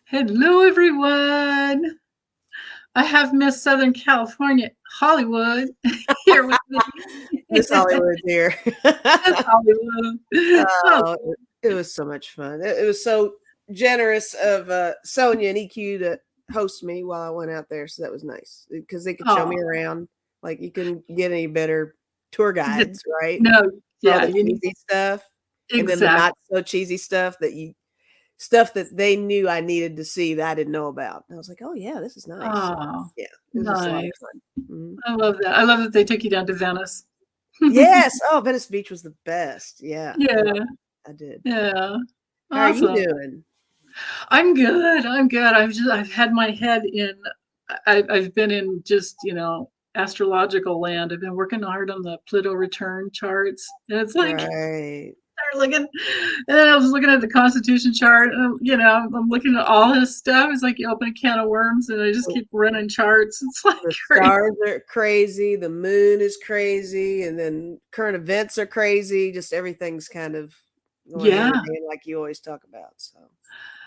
Hello, everyone. I have Miss Southern California, Hollywood, here with me. Miss Hollywood here. Miss Hollywood. Oh, Oh, it was so much fun. It was so generous of Sonia and EQ to host me while I went out there. So that was nice because they could show me oh, around. Like you couldn't get any better tour guides, right? no, For all yeah, the you need cheesy stuff and then the exactly. not so cheesy stuff that they knew I needed to see that I didn't know about. And I was like, oh yeah, this is nice. Oh, Yeah, it was just a lot of nice. fun. Mhm. I love that. I love that they took you down to Venice. Yes. Oh, Venice Beach was the best. Yeah, I Yeah, loved it. I did. yeah. How are you Awesome. doing? I'm good. I'm good. I've had my head in I've been in just, astrological land. I've been working hard on the Pluto return charts. And it's like Right. start looking, and then I was looking at the Constitution chart, and I'm looking at all his stuff. It's like you open a can of worms, and I just The keep running charts. It's like the crazy. stars are crazy, the moon is crazy, and then current events are crazy. Just everything's kind of going hand Yeah, in hand like you always talk about. So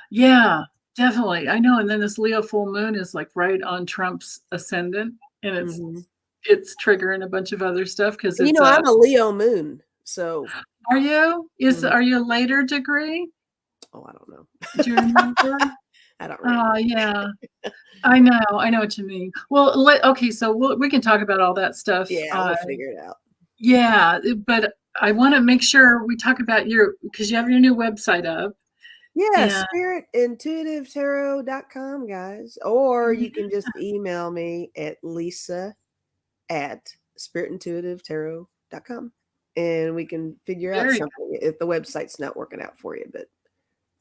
yeah, definitely. I know. And then this Leo full moon is like right on Trump's ascendant, and it's mhm. it's triggering a bunch of other stuff because And it's a. I'm a Leo moon, so Are you? mhm. Are you a later degree? Oh, I don't know. Do you remember? I don't Oh, remember. yeah. I know what you mean. Well, okay, so we can talk about all that stuff. Yeah, we'll figure it out. Yeah, but I want to make sure we talk about your because you have your new website up, Yeah, and spiritintuitivetarot.com, guys. Or you can just email me at Lisa at spiritintuitivetarot.com and we can figure out very something if the website's not working out for you. But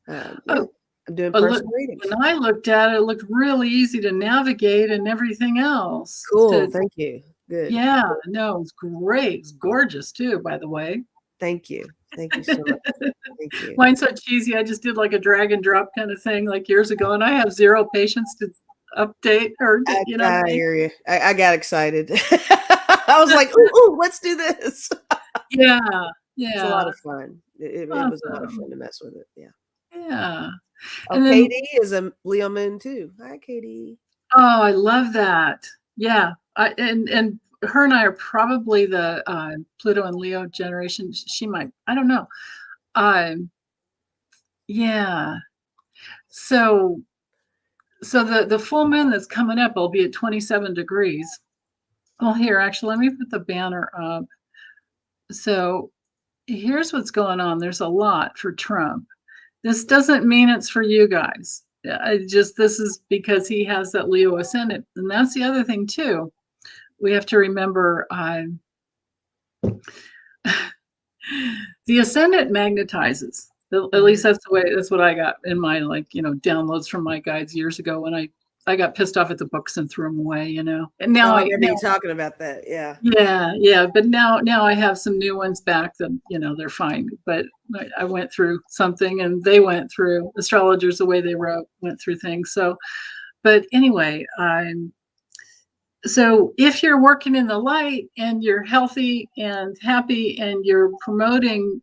yeah, oh, I'm doing look. personal readings. When I looked at it, it looked really easy to navigate and everything else. Cool. Thank you. Good. Yeah, no, it's great. It's gorgeous too, by the way. Thank you. Thank you so much. Thank you. Mine's so cheesy. I just did like a drag and drop kind of thing like years ago, and I have zero patience to update or to, I hear you. I got excited. I was like, ooh, let's do this. Yeah, It's a yeah, lot of fun. It was a lot of awesome. fun to mess with it. Yeah. Yeah, Oh, and then Katie is a Leo moon too. Hi, Katie. oh, I love that. Yeah, and her and I are probably the Pluto and Leo generation. She might, I don't know. Um, yeah. So the full moon that's coming up will be at 27 degrees. Well, here actually, let me put the banner up. So here's what's going on. There's a lot for Trump. This doesn't mean it's for you guys. This is because he has that Leo ascendant, and that's the other thing too. We have to remember the ascendant magnetizes. At least Mhm. that's what I got in my downloads from my guides years ago when I got pissed off at the books and threw them away, And Oh, now I I remember now you talking about that. Yeah. yeah, but now I have some new ones back that they're fine. But I went through something, and they went through astrologers the way they went through things. So, but anyway, so if you're working in the light and you're healthy and happy and you're promoting,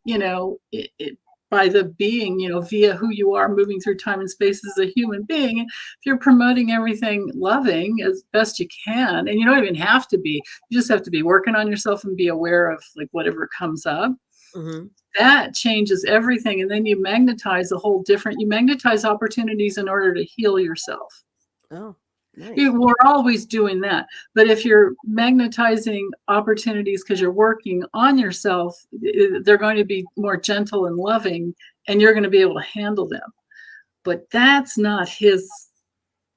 by the being, via who you are moving through time and space as a human being, if you're promoting everything loving as best you can, and you don't even have to be, you just have to be working on yourself and be aware of like whatever comes up. Hmm. That changes everything. And then you magnetize you magnetize opportunities in order to heal yourself. Oh, nice. We're always doing that. But if you're magnetizing opportunities because you're working on yourself, they're going to be more gentle and loving, and you're going to be able to handle them. But that's not his,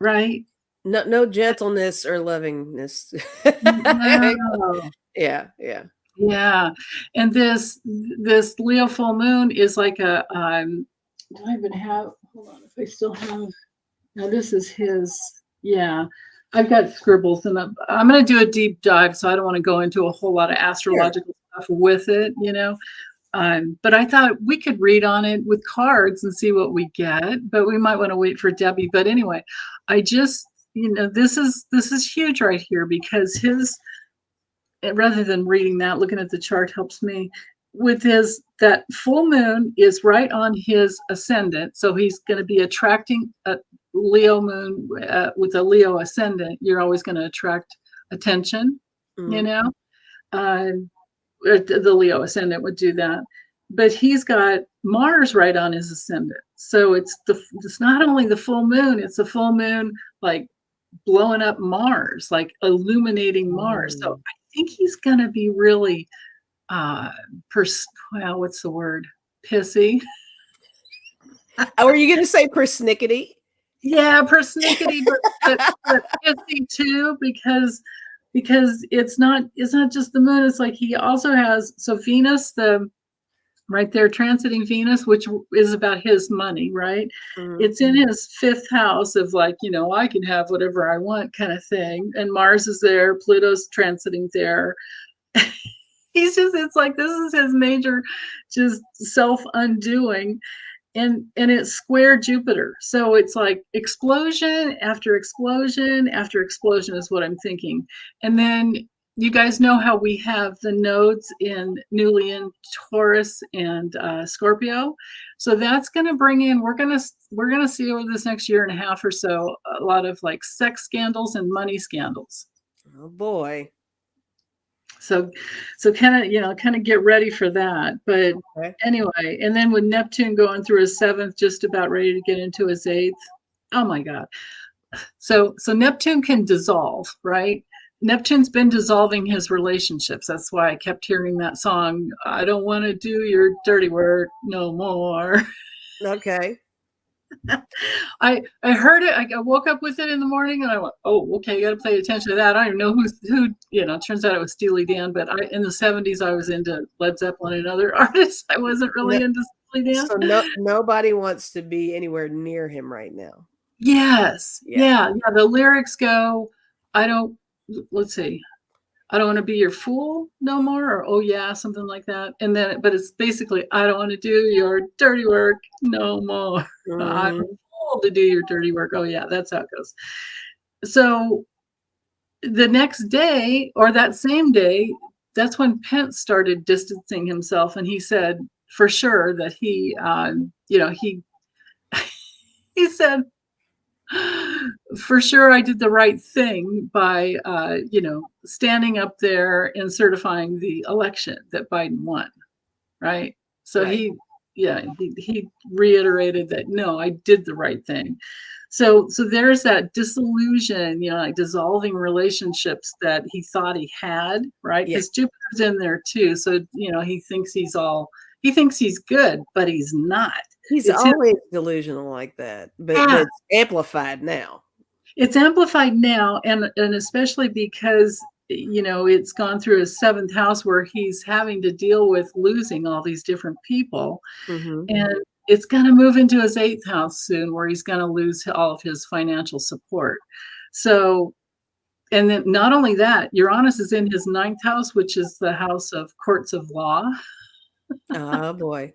right? No gentleness or lovingness. No. Yeah, yeah. Yeah. And this Leo full moon is like a do I even have, hold on, if I still have, now this is his, yeah. I've got scribbles, and I'm going to do a deep dive, so I don't want to go into a whole lot of Sure. astrological stuff with it, But I thought we could read on it with cards and see what we get, but we might want to wait for Debbie. But anyway, I just, this is huge right here because rather than reading that, looking at the chart helps me with that full moon is right on his ascendant. So he's going to be attracting Leo moon with a Leo ascendant, you're always going to attract attention, you Mm. know. Uh, the Leo ascendant would do that. But he's got Mars right on his ascendant. So it's not only the full moon, it's the full moon like blowing up Mars, like illuminating Mars. So Mm. I think he's gonna be really uh well, what's the word? Pissy. Oh, are you going to say persnickety? Yeah, persnickety, but pissy too, because it's not just the moon, it's like he also has so Venus, the right there transiting Venus, which is about his money, right? Mm. It's in his fifth house of like, I can have whatever I want kind of thing. And Mars is there, Pluto's transiting there. It's like this is his major just self undoing. And it's square Jupiter. So it's like explosion after explosion after explosion is what I'm thinking. And then you guys know how we have the nodes newly in Taurus and Scorpio. So that's going to bring in, we're going to see over this next year and a half or so, a lot of like sex scandals and money scandals. Oh boy. So kind of get ready for that. But Okay. anyway, and then with Neptune going through his seventh, just about ready to get into his eighth. Oh my God. So Neptune can dissolve, right? Neptune's been dissolving his relationships. That's why I kept hearing that song, I don't want to do your dirty work no more. Okay. I heard it. I woke up with it in the morning, and I went, "Oh, okay, you got to pay attention to that." I don't even know who. Turns out it was Steely Dan, but in the '70s I was into Led Zeppelin and other artists. I wasn't No, really into Steely Dan. so nobody wants to be anywhere near him right now. Yes, Yeah. yeah. The lyrics go, "I don't." Let's see. I don't want to be your fool no more, or oh yeah, something like that. And then, but it's basically, I don't want to do your dirty work no more. I'm a Mhm. fool to do your dirty work. Oh yeah, that's how it goes. So the next day, or that same day, that's when Pence started distancing himself, and he said for sure that he said for sure I did the right thing by standing up there and certifying the election that Biden won, right? So Right. he reiterated that no, I did the right thing. So there's that disillusion, like dissolving relationships that he thought he had, right? Yeah. Because Jupiter's in there too. So he thinks he's good, but he's not. He's It's his always delusional like that, but yeah, it's amplified now. it's amplified now, and especially because it's gone through his seventh house where he's having to deal with losing all these different people. Mhm. And it's going to move into his eighth house soon where he's going to lose all of his financial support. So, and then not only that, Uranus is in his ninth house, which is the house of courts of law. Oh boy.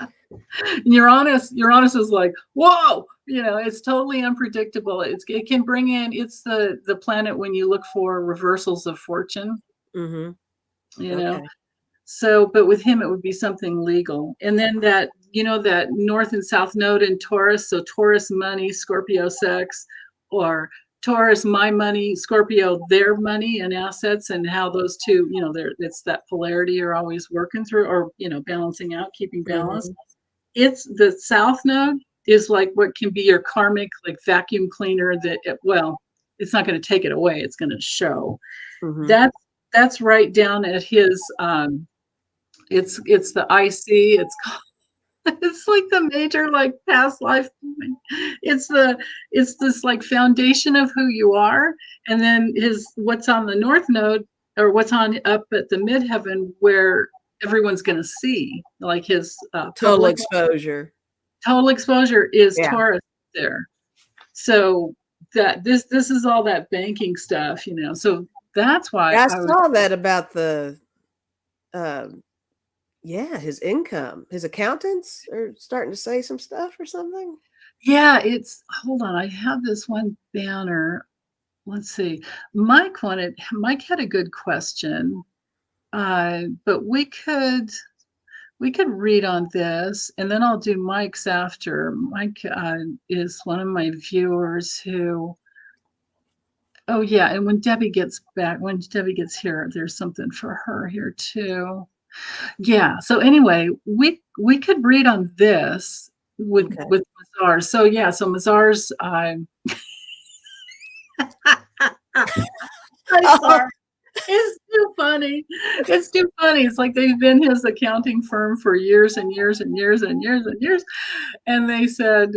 And Uranus is like, whoa, it's totally unpredictable. It can bring in, it's the planet when you look for reversals of fortune, Mhm. you know. Okay. So, but with him, it would be something legal. And then that North and South node in Taurus. So Taurus money, Scorpio sex, or Taurus my money, Scorpio their money and assets, and how those two, it's that polarity you're always working through, or balancing out, keeping balance. Mhm. It's the South node is like what can be your karmic like vacuum cleaner it's not going to take it away. It's going to show. Mhm. That's right down at his it's the IC. It's like the major like past life point. It's this like foundation of who you are, and then what's on the north node or what's on up at the midheaven where everyone's going to see like his Total public exposure. total exposure is Yeah. Taurus there. So that this is all that banking stuff. So that's why Yeah, I I was saw that about um his income. His accountants are starting to say some stuff or something. yeah, it's hold on, I have this one banner. Let's see. Mike had a good question. But we could read on this, and then I'll do Mike's after. Mike is one of my viewers who. Oh yeah, and when Debbie gets here, there's something for her here too. Yeah. So anyway, we could read on this with Mazars. So yeah, so Mazars. I'm sorry. It's too funny. It's too funny. It's like they've been his accounting firm for years and years and years and years and years. And they said,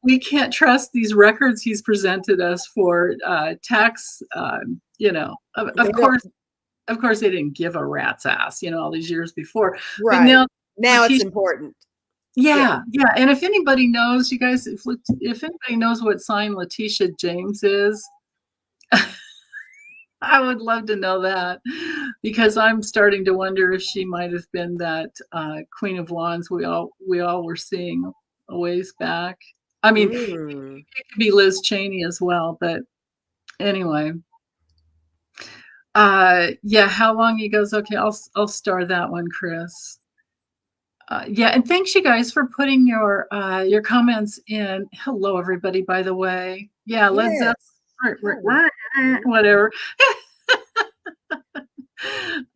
we can't trust these records he's presented us for tax, of course they didn't give a rat's ass, all these years before. Right. But now it's important. Yeah. And if anybody knows, you guys, if anybody knows what sign Letitia James is, I would love to know that, because I'm starting to wonder if she might have been that Queen of Wands we all were seeing a ways back. I mean, it could be Liz Cheney as well, but anyway. Yeah, how long he goes? Okay, I'll star that one, Chris. Yeah, and thanks you guys for putting your comments in. Hello, everybody, by the way. Yeah, Led Zeppelin, whatever.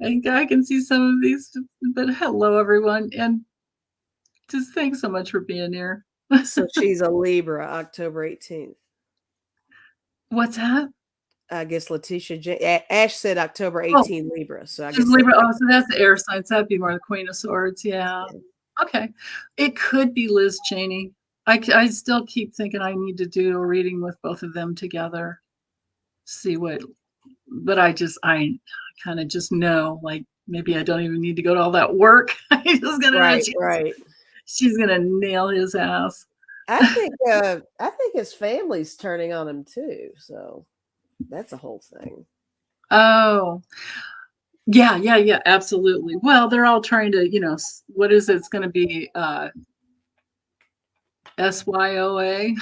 I can see some of these, but hello, everyone, and just thanks so much for being here. So she's a Libra, October 18th. What's that? I guess Letitia Ash said October 18th, Libra. So I guess Libra. Oh, so that's the air signs. That'd be more the Queen of Swords. Yeah. Okay. It could be Liz Cheney. I still keep thinking I need to do a reading with both of them together. See what, but I kind of just know, like, maybe I don't even need to go to all that work. I'm just gonna right. She's gonna nail his ass. I think his family's turning on him too. So that's a whole thing. Oh, yeah, absolutely. Well, they're all trying to, what is it? It's going to be SYOA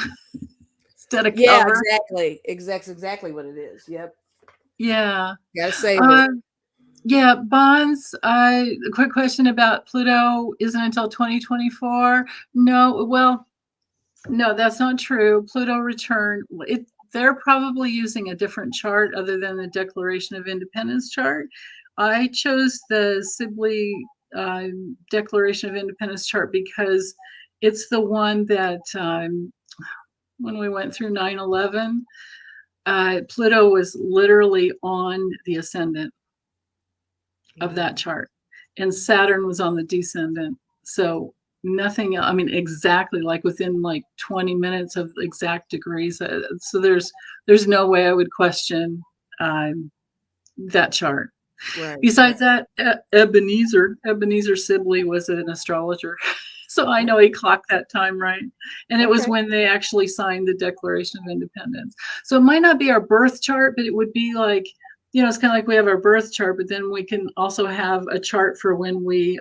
instead of cover. Exactly what it is. Yep. Yeah. Gotta save it. Yeah, bonds. A quick question about Pluto isn't until 2024. No, well, no, that's not true. Pluto return. They're probably using a different chart other than the Declaration of Independence chart. I chose the Sibley Declaration of Independence chart because it's the one that when we went through 9/11, Pluto was literally on the ascendant of that chart, and Saturn was on the descendant. So nothing, I mean, exactly like within like 20 minutes of exact degrees. So there's no way I would question that chart. Right. Besides that, Ebenezer Sibley was an astrologer. So I know he clocked that time right. And it was when they actually signed the Declaration of Independence. So it might not be our birth chart, but it would be like, it's kind of like we have our birth chart, but then we can also have a chart for when we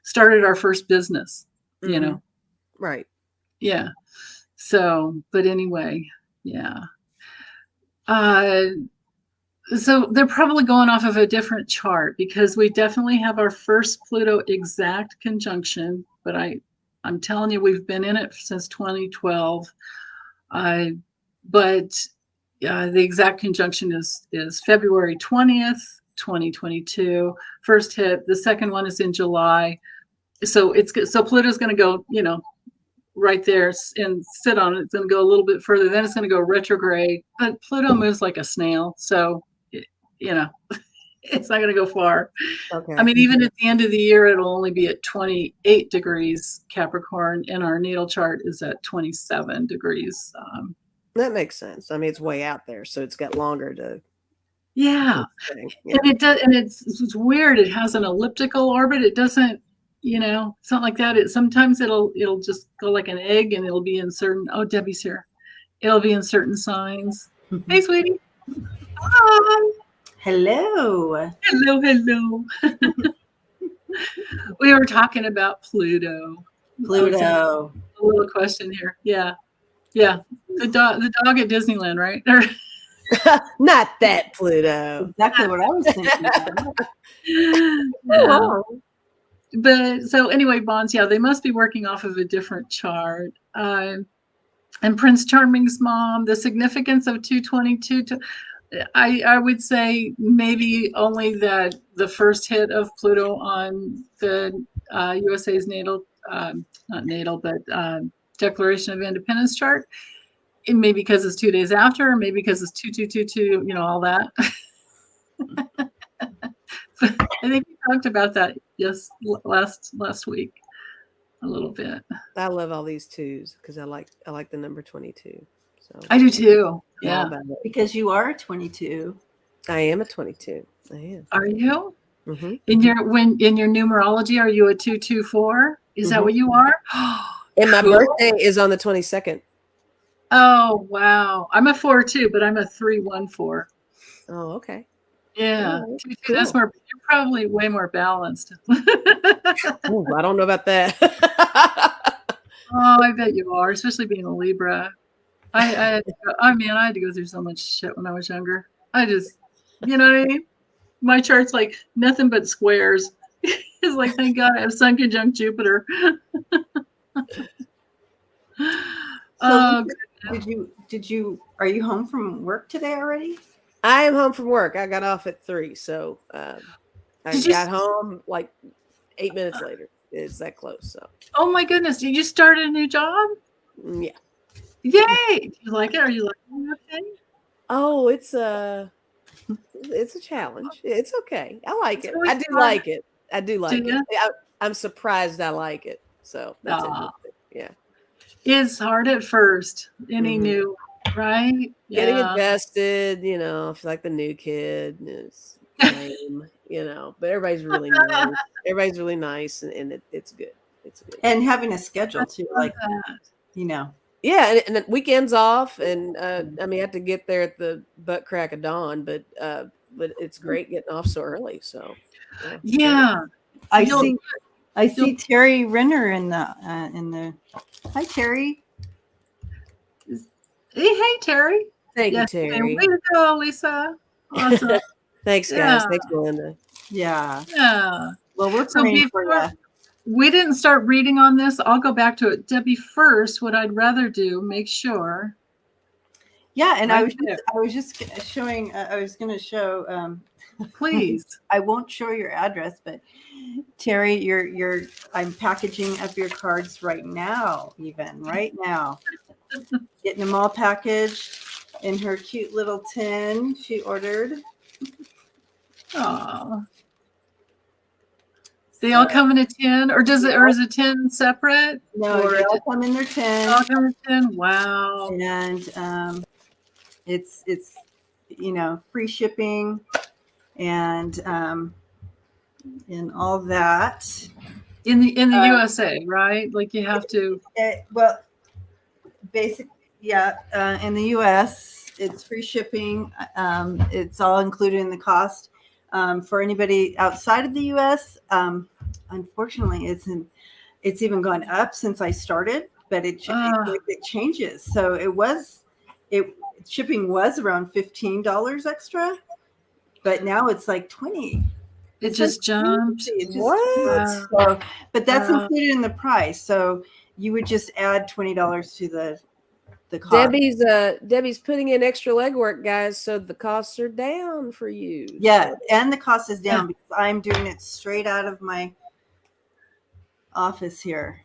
started our first business, Right. Yeah. So, but anyway, yeah. So they're probably going off of a different chart, because we definitely have our first Pluto exact conjunction, but I'm telling you, we've been in it since 2012. But the exact conjunction is February 20th, 2022. First hit. The second one is in July. So Pluto's going to go, right there and sit on it. It's going to go a little bit further. Then it's going to go retrograde. But Pluto moves like a snail, so it's not going to go far. Okay. I mean, even at the end of the year, it'll only be at 28 degrees Capricorn, and our natal chart is at 27 degrees. That makes sense. I mean, it's way out there, so it's got longer to. Yeah. And it does, and it's weird. It has an elliptical orbit. It doesn't, it's not like that. Sometimes it'll just go like an egg, and it'll be in certain. Oh, Debbie's here. It'll be in certain signs. Hey, sweetie. Hi. Hello. Hello. We were talking about Pluto. A little question here. Yeah. The dog at Disneyland, right? Not that Pluto. Exactly what I was thinking. Yeah. Oh. But so anyway, bonds, yeah, they must be working off of a different chart. And Prince Charming's mom, the significance of 222, I would say maybe only that the first hit of Pluto on the USA's natal, not natal, but Declaration of Independence chart. It may be because it's 2 days after, or maybe because it's 2222, all that. But I think we talked about that last week a little bit. I love all these twos because I like the number 22. So I do too. I'm all Yeah. about it. Because you are 22. I am a 22. I am. Are you? Mm-hmm. In your numerology, are you a 224? Is that what you are? And my Cool. birthday is on the 22nd. Oh wow. I'm a 4 too, but I'm a 314. Oh, okay. Yeah. Oh, 2, cool. that's more, you're probably way more balanced. Oh, I don't know about that. Oh, I bet you are, especially being a Libra. I had to go through so much shit when I was younger. I just, you know what I mean? My chart's like nothing but squares. It's like, thank God I have Sun conjunct Jupiter. So Oh, are you home from work today already? I am home from work. I got off at 3, so I got home like 8 minutes later. It's that close. So. Oh my goodness! Did you start a new job? Yeah. Yay! Do you like it? Are you liking it? Okay. Oh, it's a challenge. It's okay. I like it. always I do hard. like it. I do like ya? it. I'm surprised I like it. So that's interesting. Yeah. It's hard at first. Any Mhm. new, right? Getting Yeah. adjusted, if you're like the new kid, it's lame, but everybody's really nice. Everybody's really nice, and it's good. It's good. And having a schedule too, like that. Yeah, and then weekends off, and I have to get there at the butt crack of dawn, but it's great getting off so early. So Yeah. I see Terry Renner in the. Hi, Terry. Hey, Terry. Thank you, Terry. Way to go, Lisa. Awesome. Thanks, guys. Thanks, Melinda. Yeah. Yeah. Well, we're praying for you. We didn't start reading on this. I'll go back to it. Debbie, first, what I'd rather do, make sure. Yeah, and Right I was just showing. I was going to show. Please. I won't show your address, but Terry, I'm packaging up your cards right now. Getting them all packaged in her cute little tin she ordered. Oh. They all come in a tin, or is a tin separate? No, they all come in their tin. All come in a tin. Wow. And it's free shipping and all that. In the USA, right? Like you have to. In the US, it's free shipping. It's all included in the cost. For anybody outside of the US, unfortunately, it's even gone up since I started, but it changes. So shipping was around $15 extra, but now it's like $20. It just jumped. What? So, but that's included in the price. So you would just add $20 to the cost. Debbie's putting in extra legwork, guys, so the costs are down for you. Yeah, and the cost is down because I'm doing it straight out of my office here.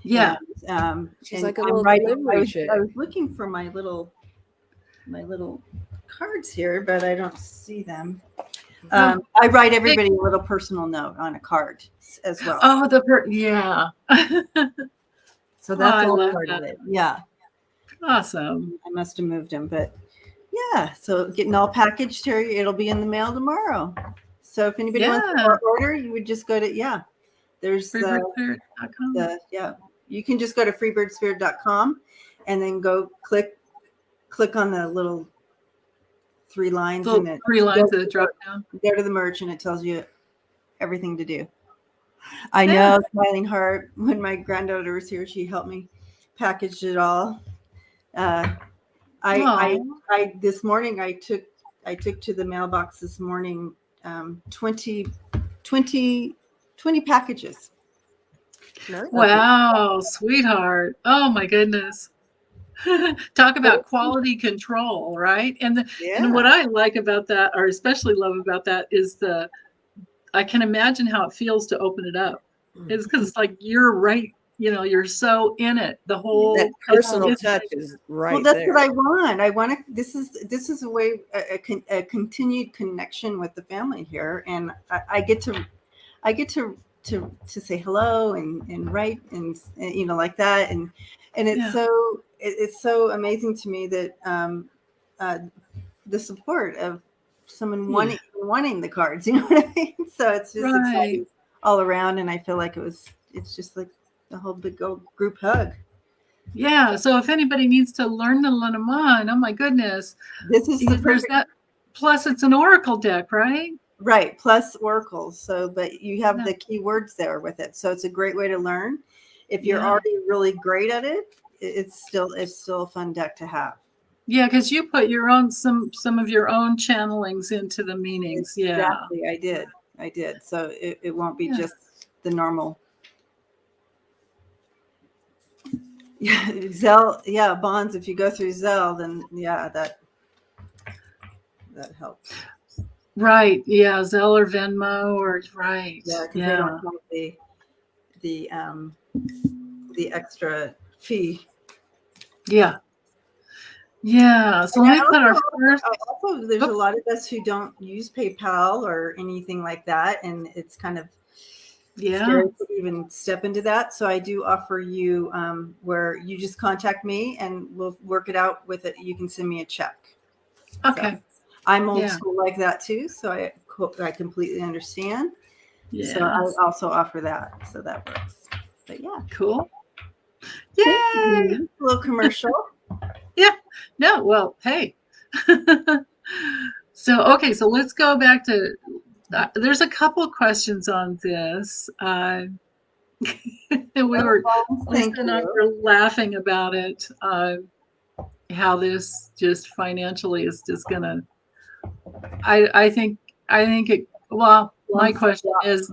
Yeah. And, she's like a I'm little delivery chick. I was looking for my little cards here, but I don't see them. I write everybody a little personal note on a card as well. Oh, yeah. So that's all part of it. Yeah. Awesome. I must have moved them, but yeah. So getting all packaged here, it'll be in the mail tomorrow. So if anybody wants to order, you would just go to there's you can just go to freebirdspirit.com and then go click on the little 3 lines in it. 3 lines of the drop down. Go to the merch and it tells you everything to do. I know, smiling heart. When my granddaughter was here, she helped me package it all. I this morning I took to the mailbox this morning 20 packages. Nice. Wow, sweetheart. Oh my goodness. Talk about quality control, right? And what Yeah. I like about that, or especially love about that, is I can imagine how it feels to open it up. It's because it's like you're right, you're so in it. The whole That personal touch is right Well, that's there. what I want. I want to. This is a way a continued connection with the family here, and I get to say hello and write and like that, and it's it's so amazing to me that the support of someone wanting the cards. You know what I mean? So it's just exciting all around, and I feel like it's just like the whole big old group hug. Yeah. So if anybody needs to learn the Lenormand, oh my goodness, this is the perfect. That. Plus, it's an oracle deck, right? Right. Plus oracles. So, but you have the keywords there with it. So it's a great way to learn. If you're already really great at it, it's still a fun deck to have. Yeah, because you put your own some of your own channelings into the meanings. Exactly. I did. So it won't be just the normal. Yeah, Zelle. Yeah, bonds. If you go through Zelle, then that helps. Right. Yeah, Zelle or Venmo or right. Yeah, because they don't have the extra fee. Yeah. Yeah. So let me put our first. Also, there's a lot of us who don't use PayPal or anything like that, and it's kind of scary to even step into that. So I do offer you where you just contact me and we'll work it out with it. You can send me a check. Okay. So I'm old school like that too, so I completely understand. Yeah. So I also offer that, so that works. But yeah. Cool. Yay! A little commercial. Yeah. No. Well, hey. So let's go back to. There's a couple of questions on this. We were laughing about it. How this just financially is just gonna. I think it. Well, my question is.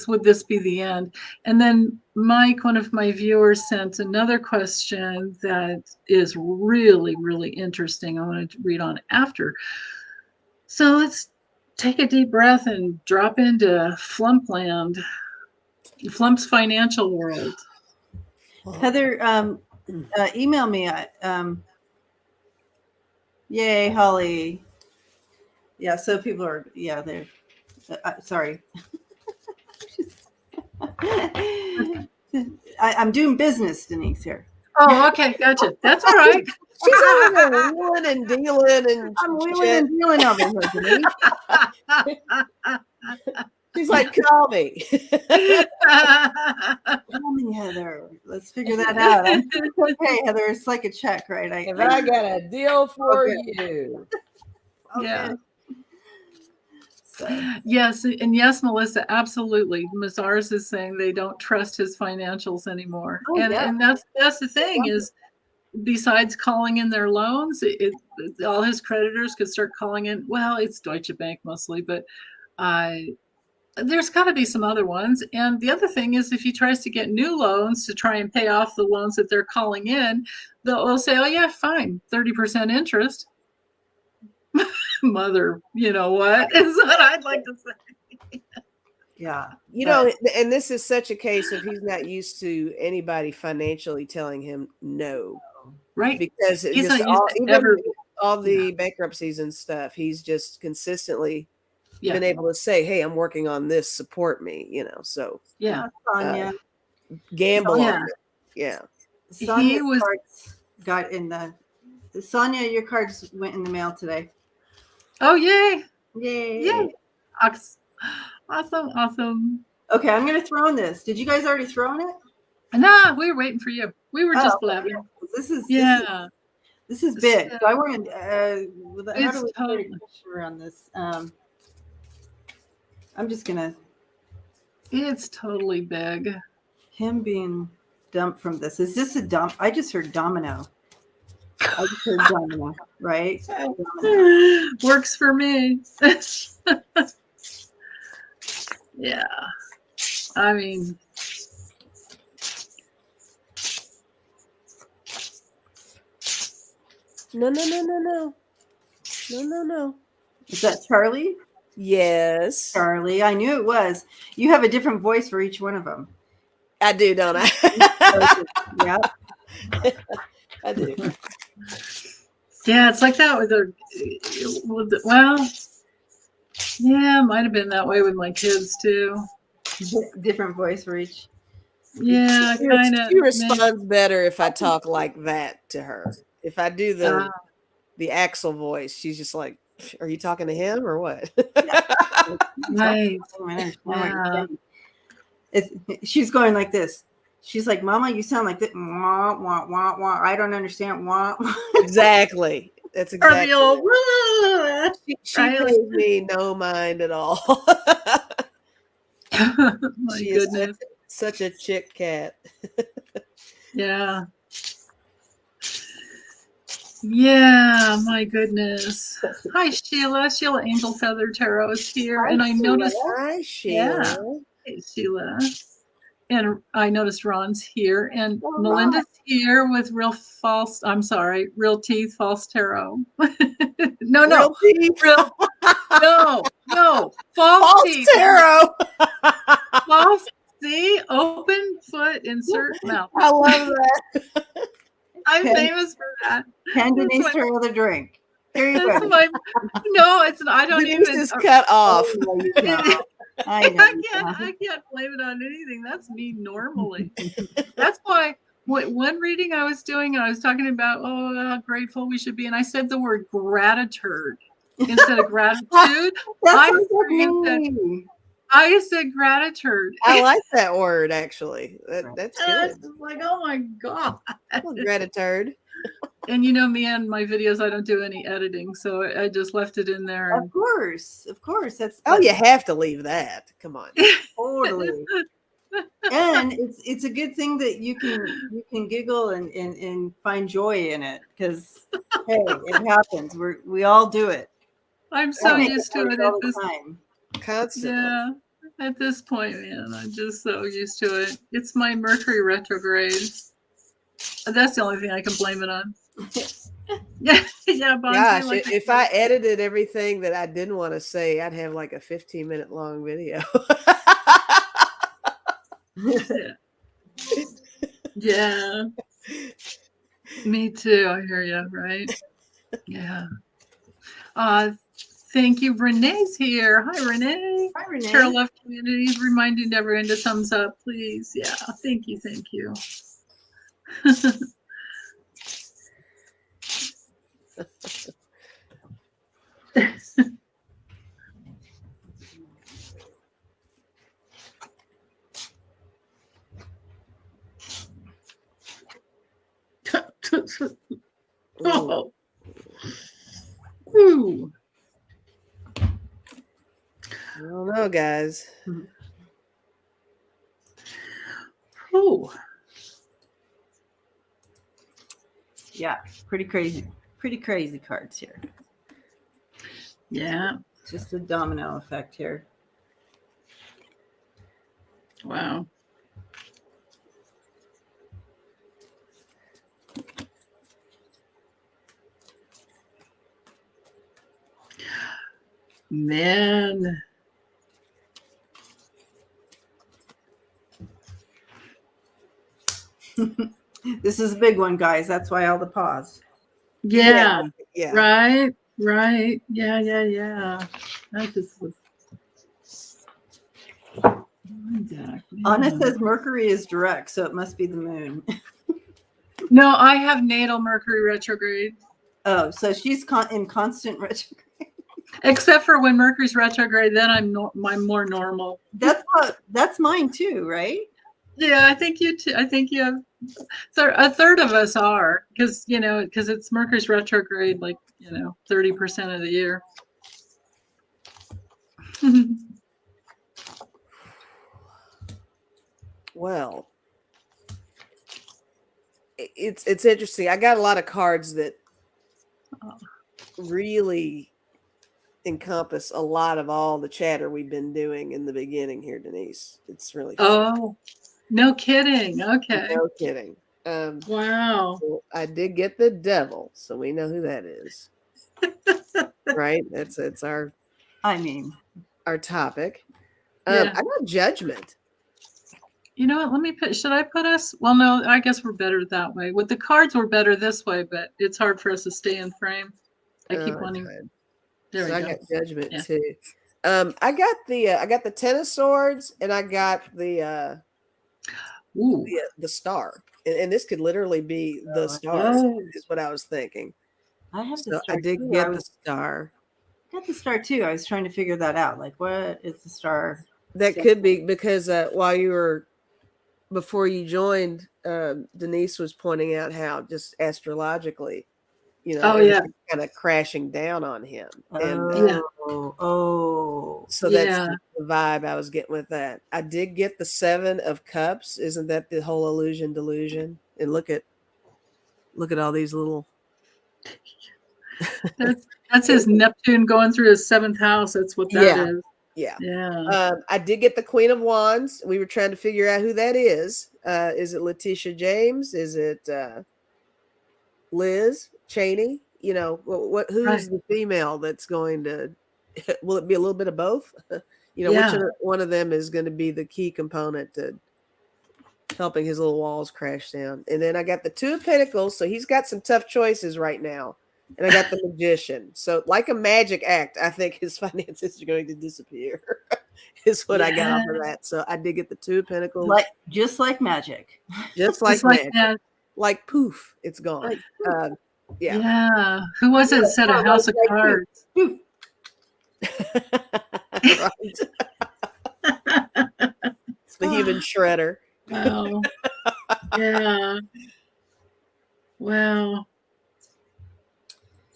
Would this be the end? And then Mike, one of my viewers, sent another question that is really, really interesting. I want to read on after. So let's take a deep breath and drop into Flumpland, Flump's financial world. Heather, email me. Yay, Holly. Yeah, so people are, they're, sorry. I'm doing business, Denise, here. Oh, okay, gotcha. That's all right. She's over there wheeling and dealing, and I'm wheeling and dealing over here, Denise. She's like, call me. Call me, Heather. Let's figure that out. Okay, Heather, it's like a check, right? I got a deal for you. Yeah. So. Yes, and yes, Melissa, absolutely. Mazars is saying they don't trust his financials anymore, and that's the thing is, besides calling in their loans, all his creditors could start calling in. Well, it's Deutsche Bank mostly, but there's got to be some other ones. And the other thing is, if he tries to get new loans to try and pay off the loans that they're calling in, they'll say, "Oh yeah, fine, 30% interest." Mother, you know what is what I'd like to say. Yeah. And this is such a case of he's not used to anybody financially telling him no. Right. Because all the bankruptcies and stuff, he's just consistently been able to say, "Hey, I'm working on this, support me," so Sonia. Gamble on it. Yeah. Sonia got in Sonia, your cards went in the mail today. Oh, yay. Yay. Awesome. Okay, I'm going to throw in this. Did you guys already throw in it? Nah, we were waiting for you. We were just blabbing. This is big. So I want how do we put a question around this? I'm just going to. It's totally big. Him being dumped from this. Is this a dump? I just heard domino. I just heard domino, right? Works for me. Yeah. I mean, No. Is that Charlie? Yes. Charlie. I knew it was. You have a different voice for each one of them. I do, don't I? Yeah. I do. yeah, it's like that with well, yeah, might have been that way with my kids too. Different voice for each. Yeah, kind of. She responds better if I talk like that to her. If I do the Axel voice, she's just like, "Are you talking to him or what?" Right. Yeah. She's going like this. She's like, "Mama, you sound like this. Wah, wah, wah, wah. I don't understand. Wah." Exactly. That's exactly. Or she pays me no mind at all. My she goodness. is such a chick cat. Yeah. Yeah, my goodness. Hi, Sheila. Sheila Angel Feather Tarot is here. Hi, and I noticed. Hi, Sheila. Yeah. Hey, Sheila. And I noticed Ron's here. And Oh, Melinda's here with real teeth, false tarot. No. Real teeth. No. False teeth. Tarot. False. See? Open foot, insert mouth. I love that. I'm famous for that. Hand Denise her other drink. Here you go. No, it's not. I don't Denise even. is cut off. I can't blame it on anything. That's me normally. That's why one reading I was doing, I was talking about, how grateful we should be. And I said the word gratitude instead of gratitude. I said gratitude. I like that word, actually. That's good. It's like, oh my God. Gratitude. And me and my videos, I don't do any editing. So I just left it in there. Of course. That's you have to leave that. Come on. Totally. And it's a good thing that you can giggle and find joy in it, because hey, it happens. We all do it. I'm so used to it at this time. Constantly. Yeah, at this point, man, I'm just so used to it. It's my Mercury retrograde. That's the only thing I can blame it on. Yeah, Gosh, if I edited everything that I didn't want to say, I'd have like a 15-minute long video. Yeah. Me too. I hear you. Right. Yeah. Thank you. Renee's here. Hi, Renee. Hi, Renee. Tarot Love Communities, reminding everyone to thumbs up, please. Yeah. Thank you. Oh. Ooh. I don't know, guys. Oh. Yeah, pretty crazy cards here. Yeah. Just a domino effect here. Wow. Man. This is a big one, guys. That's why all the pause. Yeah. Right. Yeah. That just was. Anna says Mercury is direct, so it must be the moon. No, I have natal Mercury retrograde. Oh, so she's in constant retrograde. Except for when Mercury's retrograde, then I'm more normal. That's mine too, right? Yeah, I think you too. I think you have a third of us are, because it's Mercury's retrograde, 30% of the year. Well, it's interesting. I got a lot of cards that really encompass a lot of all the chatter we've been doing in the beginning here, Denise. It's really fun. Oh, no kidding. Okay. No kidding. Wow. So I did get the devil, so we know who that is. Right? It's our topic. Yeah. I got judgment. You know what? Let me put, should I put us? Well, no, I guess we're better that way. With the cards, we're better this way, but it's hard for us to stay in frame. I keep wanting. There we go. I got judgment too. I got the Ten of Swords, and I got the star. And this could literally be the star, is what I was thinking. I have the So star. I did get the star. I got the star too. I was trying to figure that out. Like, what is the star? That could be because before you joined, Denise was pointing out how just astrologically, everything's kind of crashing down on him. So that's the vibe I was getting with that. I did get the Seven of Cups. Isn't that the whole illusion delusion? And look at all these little. That's his Neptune going through his 7th house. That's what that is. Yeah. I did get the Queen of Wands. We were trying to figure out who that is. Is it Letitia James? Is it Liz Cheney? Who's the female that's going to? Will it be a little bit of both? Which one of them is going to be the key component to helping his little walls crash down? And then I got the Two of Pentacles. So he's got some tough choices right now. And I got the Magician. So like a magic act, I think his finances are going to disappear. Is what I got off of that. So I did get the Two of Pentacles. Just like magic. Just like magic. That. Like poof, it's gone. Yeah. Who was it that said a house of cards? Right. It's the human shredder. Wow. Yeah. Wow.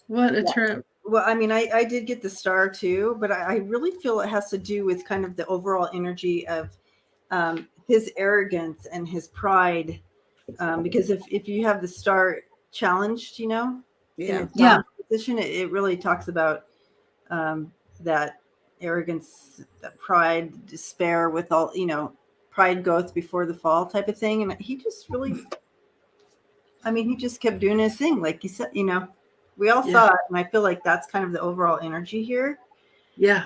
What a trip. Well, I mean, I did get the star too, but I really feel it has to do with kind of the overall energy of his arrogance and his pride. Because if you have the star challenged, in its position, it really talks about that arrogance, that pride, despair with all, pride goeth before the fall type of thing. And he just really, he just kept doing his thing. Like you said, we all saw it, and I feel like that's kind of the overall energy here. Yeah.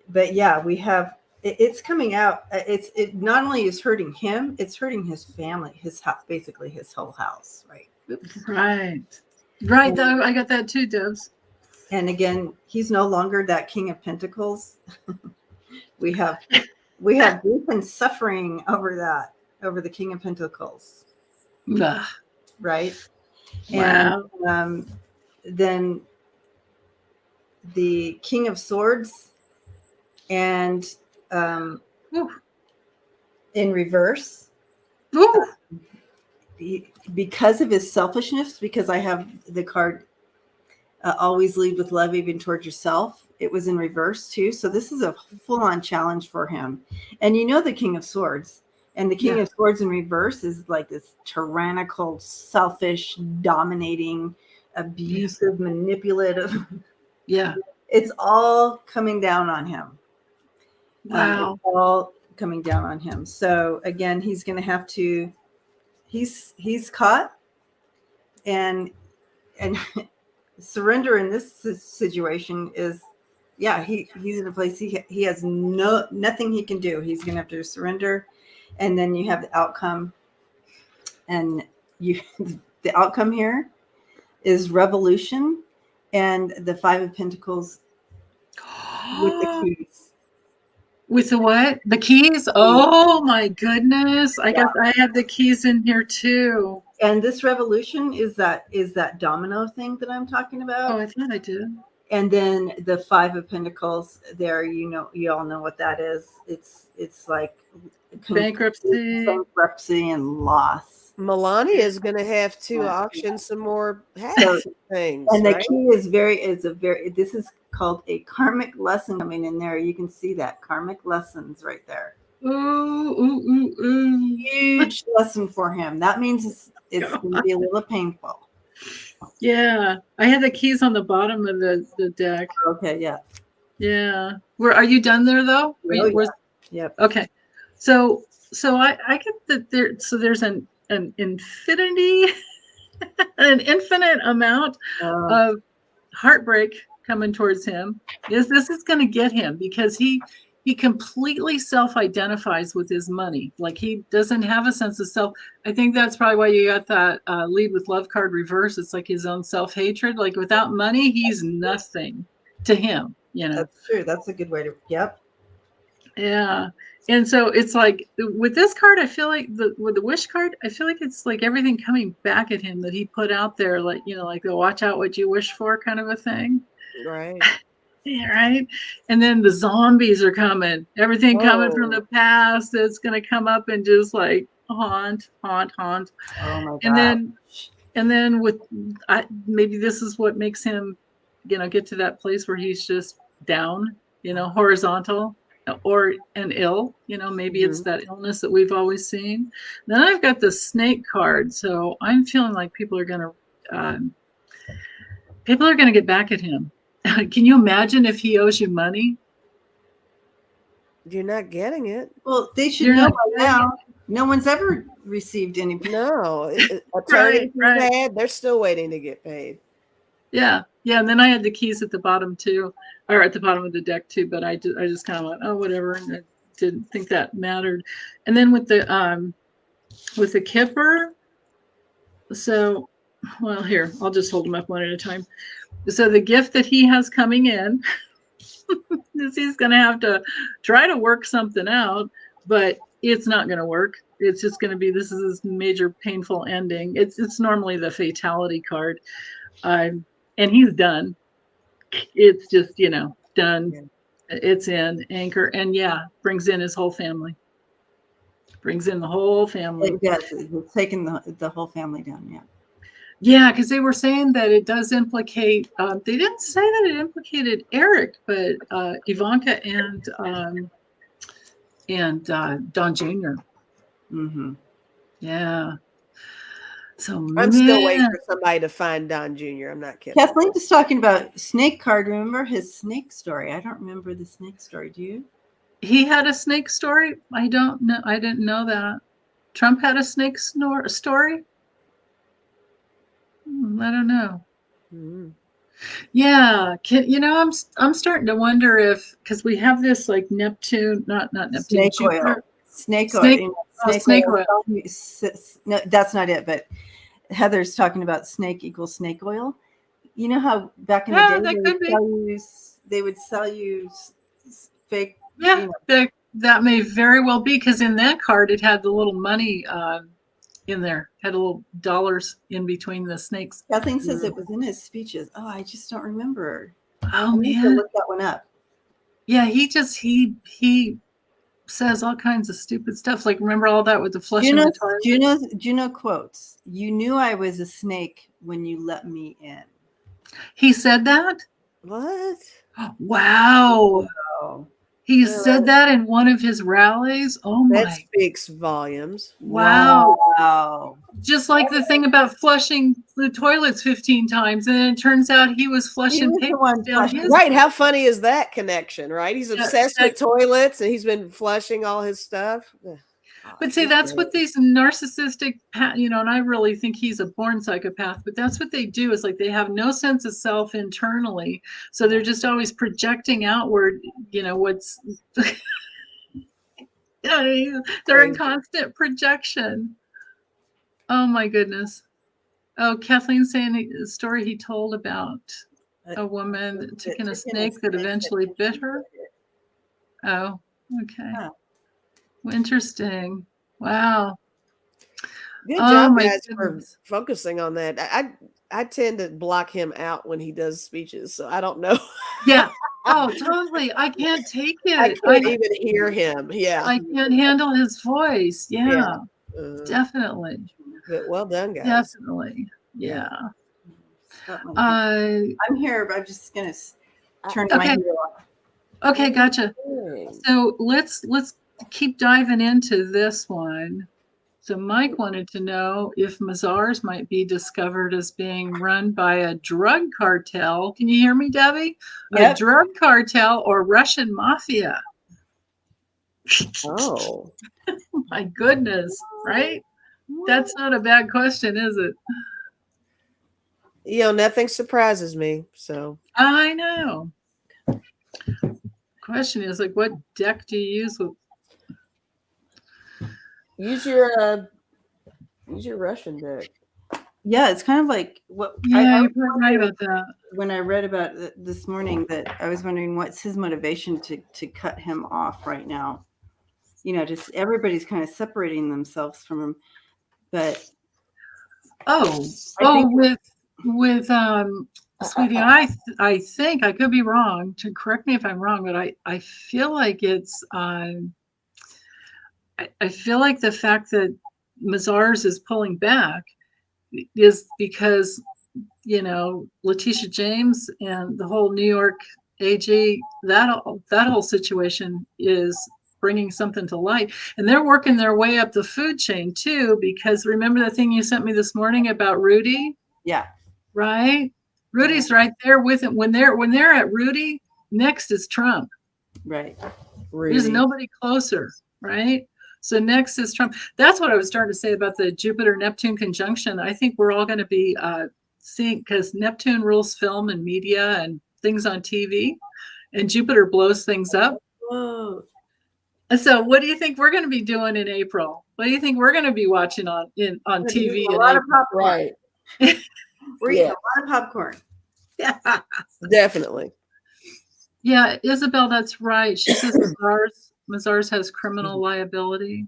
But yeah, we have it's coming out. It not only is hurting him, it's hurting his family, his house, basically his whole house, right? Right. Though I got that too, Debs. And again, he's no longer that King of Pentacles. we have grief and suffering over the King of Pentacles. Ugh. Right. Wow. And then the King of Swords and in reverse. Because of his selfishness, because I have the card always lead with love even towards yourself. It was in reverse too. So this is a full-on challenge for him. And the King of Swords. And the King of Swords in reverse is like this tyrannical, selfish, dominating, abusive, manipulative. Yeah. It's all coming down on him. Wow. It's all coming down on him. So again, he's going to have to, he's caught, and surrender in this situation is, he's in a place he has nothing he can do. He's going to have to surrender. And then you have the outcome, and the outcome here is revolution, and the Five of Pentacles with the keys. With the what? The keys? Oh my goodness! I have the keys in here too. And this revolution is that domino thing that I'm talking about. Oh, I thought I did. And then the Five of Pentacles. There, you all know what that is. It's like bankruptcy and loss. Melania is going to have to auction some more things. And the key is this is called a karmic lesson coming in there. You can see that karmic lessons right there. Ooh. Huge lesson for him. That means it's going to be a little painful. Yeah, I had the keys on the bottom of the deck. Okay, yeah. Yeah. Are you done there though? Yep. Okay. So I get that there's an infinity, an infinite amount of heartbreak coming towards him. This is going to get him because he completely self-identifies with his money. Like he doesn't have a sense of self. I think that's probably why you got that lead with love card reverse. It's like his own self-hatred. Like without money, he's nothing to him, you know. That's true. That's a good way to, yep. Yeah. And so it's like with this card, I feel like with the wish card, I feel like it's like everything coming back at him that he put out there, like, you know, like the watch out what you wish for kind of a thing. Right. Yeah, right. And then the zombies are coming. Everything coming from the past that's going to come up and just like haunt. Oh my And God. then with maybe this is what makes him, you know, get to that place where he's just down, you know, horizontal or an ill, you know, maybe it's that illness that we've always seen. Then I've got the snake card. So I'm feeling like people are going to get back at him. Can you imagine if he owes you money? You're not getting it. Well, they should know by now. No one's ever received any. No, attorneys bad. They're still waiting to get paid. Yeah, yeah. And then I had the keys at the bottom too, or at the bottom of the deck too. But I just kind of went, oh, whatever. And I didn't think that mattered. And then with the Kipper. So, well, here I'll just hold them up one at a time. So the gift that he has coming in is he's going to have to try to work something out, but it's not going to work. It's just going to be, this is his major painful ending. It's normally the fatality card. And he's done. It's just, you know, done. Yeah. It's in anchor. And yeah, brings in his whole family. Brings in the whole family. Yes, it's taking the whole family down, yeah. Yeah, because they were saying that it does implicate, they didn't say that it implicated Eric, but Ivanka and Don Jr. Mm-hmm. Yeah. So I'm still waiting for somebody to find Don Jr. I'm not kidding. Kathleen was talking about snake card. Remember his snake story? I don't remember the snake story. Do you? He had a snake story? I don't know. I didn't know that. Trump had a snake story? I don't know. Mm-hmm. Yeah, you know, I'm starting to wonder if, because we have this like Neptune, not Neptune, snake Jupiter. Oil. Snake oil. Snake oil. No, that's not it. But Heather's talking about snake equals snake oil. You know how back in the day they would sell you fake. Yeah, that may very well be, because in that card it had the little money in there, had little dollars in between the snakes. Kathleen says it was in his speeches. Oh, I just don't remember. Oh, I need to look that one up. Yeah, he says all kinds of stupid stuff. Like, remember all that with the flushing the toilet? Juno quotes, "You knew I was a snake when you let me in." He said that? What? Wow. Oh. He said that in one of his rallies. Oh my! That speaks volumes. Wow! Just like the thing about flushing the toilets 15 times, and then it turns out he was flushing paper down his. Right? How funny is that connection? Right? He's obsessed with toilets, and he's been flushing all his stuff. But see, that's what these narcissistic, you know, and I really think he's a born psychopath, but that's what they do, is like they have no sense of self internally. So they're just always projecting outward, you know, what's, they're in constant projection. Oh my goodness. Oh, Kathleen's saying a story he told about a woman that took in a snake that eventually bit her. Oh, okay. Huh. Interesting. Wow. Good job, guys, for focusing on that. I tend to block him out when he does speeches, so I don't know. Yeah. Oh, totally. I can't take it. I can't even hear him. Yeah. I can't handle his voice. Yeah. Definitely. Good. Well done, guys. Definitely. Yeah. I'm here, but I'm just gonna turn my video off. Okay, gotcha. So let's keep diving into this one. So Mike wanted to know if Mazars might be discovered as being run by a drug cartel. Can you hear me, Debbie? Yep. A drug cartel or Russian mafia. Oh, My goodness, right? That's not a bad question, is it? nothing surprises me. So I know. Question is like, what deck do you use with? use your Russian deck. Yeah, it's kind of like what Yeah, I you're probably right about that. when I read about it this morning, that I was wondering what's his motivation to cut him off right now. Just everybody's kind of separating themselves from him. But with sweetie, I think I could be wrong. To correct me if I'm wrong, but I feel like it's I feel like the fact that Mazars is pulling back is because Letitia James and the whole New York AG, that whole situation is bringing something to light, and they're working their way up the food chain too. Because remember the thing you sent me this morning about Rudy? yeah, Right. Rudy's right there with it. When they're at Rudy, next is Trump. right. Rudy. There's nobody closer, right? So next is Trump. That's what I was starting to say about the Jupiter-Neptune conjunction. I think we're all going to be seeing, because Neptune rules film and media and things on TV, and Jupiter blows things up. Whoa. So what do you think we're going to be doing in April? What do you think we're going to be watching on TV A in lot of April? popcorn. Right. We're eating a lot of popcorn. Yeah. Definitely. Yeah, Isabel, that's right. She says Mazars has criminal liability.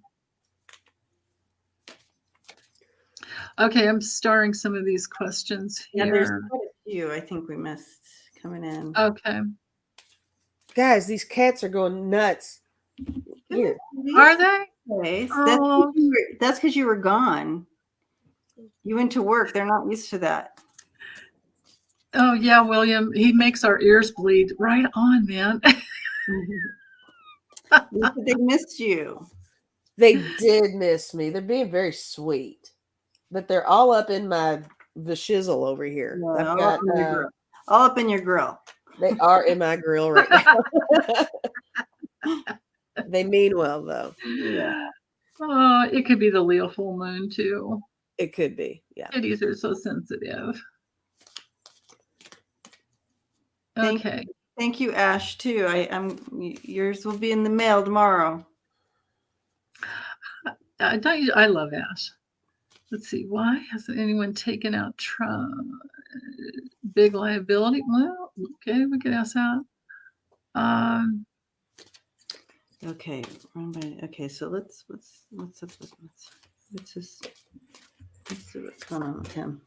Okay, I'm starring some of these questions Yeah, there's here. quite a few I think we missed coming in. Okay. Guys, these cats are going nuts. Here. Are they? Place. Oh. That's because you were gone. You went to work. They're not used to that. Oh, yeah, William. He makes our ears bleed. Right on, man. They missed you. They did miss me. They're being very sweet, but they're all up in the shizzle over here. No, I've all, got, up in your grill. All up in your grill. They are in my grill right now. They mean well, though. Yeah. Oh, it could be the Leo full moon, too. It could be. Yeah. Kitties are so sensitive. Thank Okay. Thank you, Ash, too. Yours will be in the mail tomorrow. I love Ash. Let's see. Why hasn't anyone taken out Trump? Big liability? Well, okay, we could ask that. Okay. Okay. So let's see what's going on with him.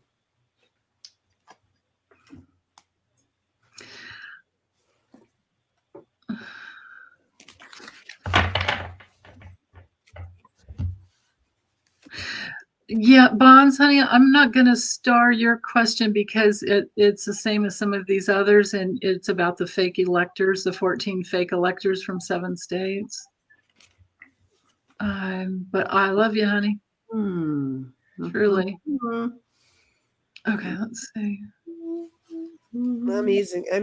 Yeah, Bonds, honey, I'm not going to star your question because it's the same as some of these others, and it's about the fake electors, the 14 fake electors from 7 states. But I love you, honey. Truly. Okay, let's see. I'm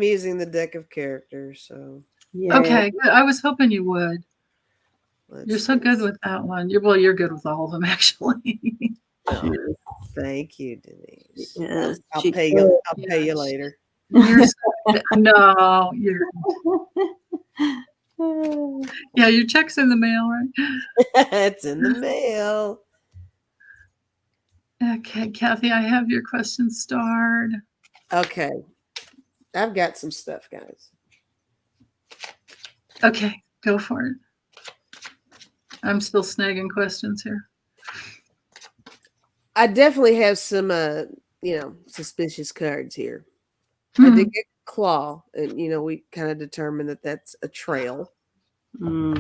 using the deck of characters, so. Yeah. Okay, good. I was hoping you would. You're so good with. with that one. You're good with all of them, actually. Oh, thank you, Denise. Yes, I'll pay you. I'll pay you later. You're no, you're yeah. Your check's in the mail, right? It's in the mail. Okay, Kathy, I have your question starred. Okay, I've got some stuff, guys. Okay, go for it. I'm still snagging questions here. I definitely have some, suspicious cards here. I did get claw, and we kind of determined that that's a trail, a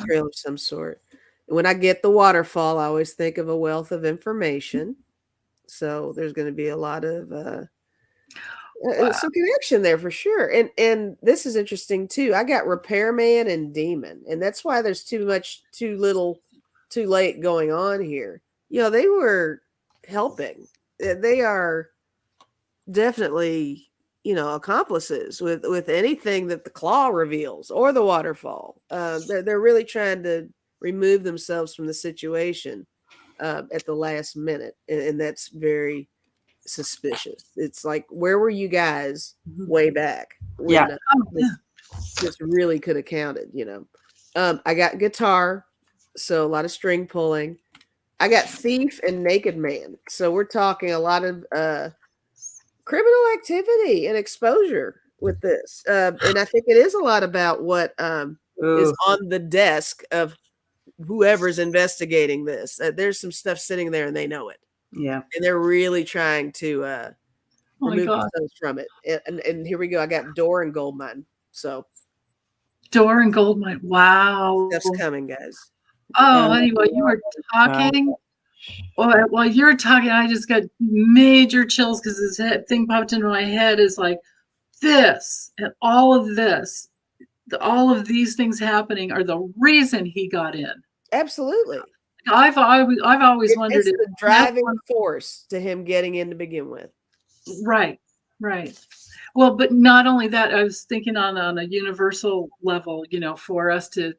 trail of some sort. And when I get the waterfall, I always think of a wealth of information. So there's going to be a lot of some connection there for sure. And this is interesting too. I got repairman and demon, and that's why there's too too late going on here. They were helping. They are definitely, accomplices with anything that the claw reveals or the waterfall. They're really trying to remove themselves from the situation at the last minute, and that's very suspicious. It's like, where were you guys way back when this really could have counted? I got guitar, so a lot of string pulling. I got thief and naked man, so we're talking a lot of criminal activity and exposure with this, and I think it is a lot about what is on the desk of whoever's investigating this. There's some stuff sitting there and they know it. Yeah. And they're really trying to remove themselves from it. And here we go. I got door and gold mine. So door and gold mine. Wow. Stuff's coming, guys. Oh, anyway, you were talking. While you're talking, I just got major chills because this thing popped into my head is like this and all of this. All of these things happening are the reason he got in. Absolutely. I've always wondered if the driving force to him getting in to begin with. Right. Well, but not only that, I was thinking on a universal level, for us to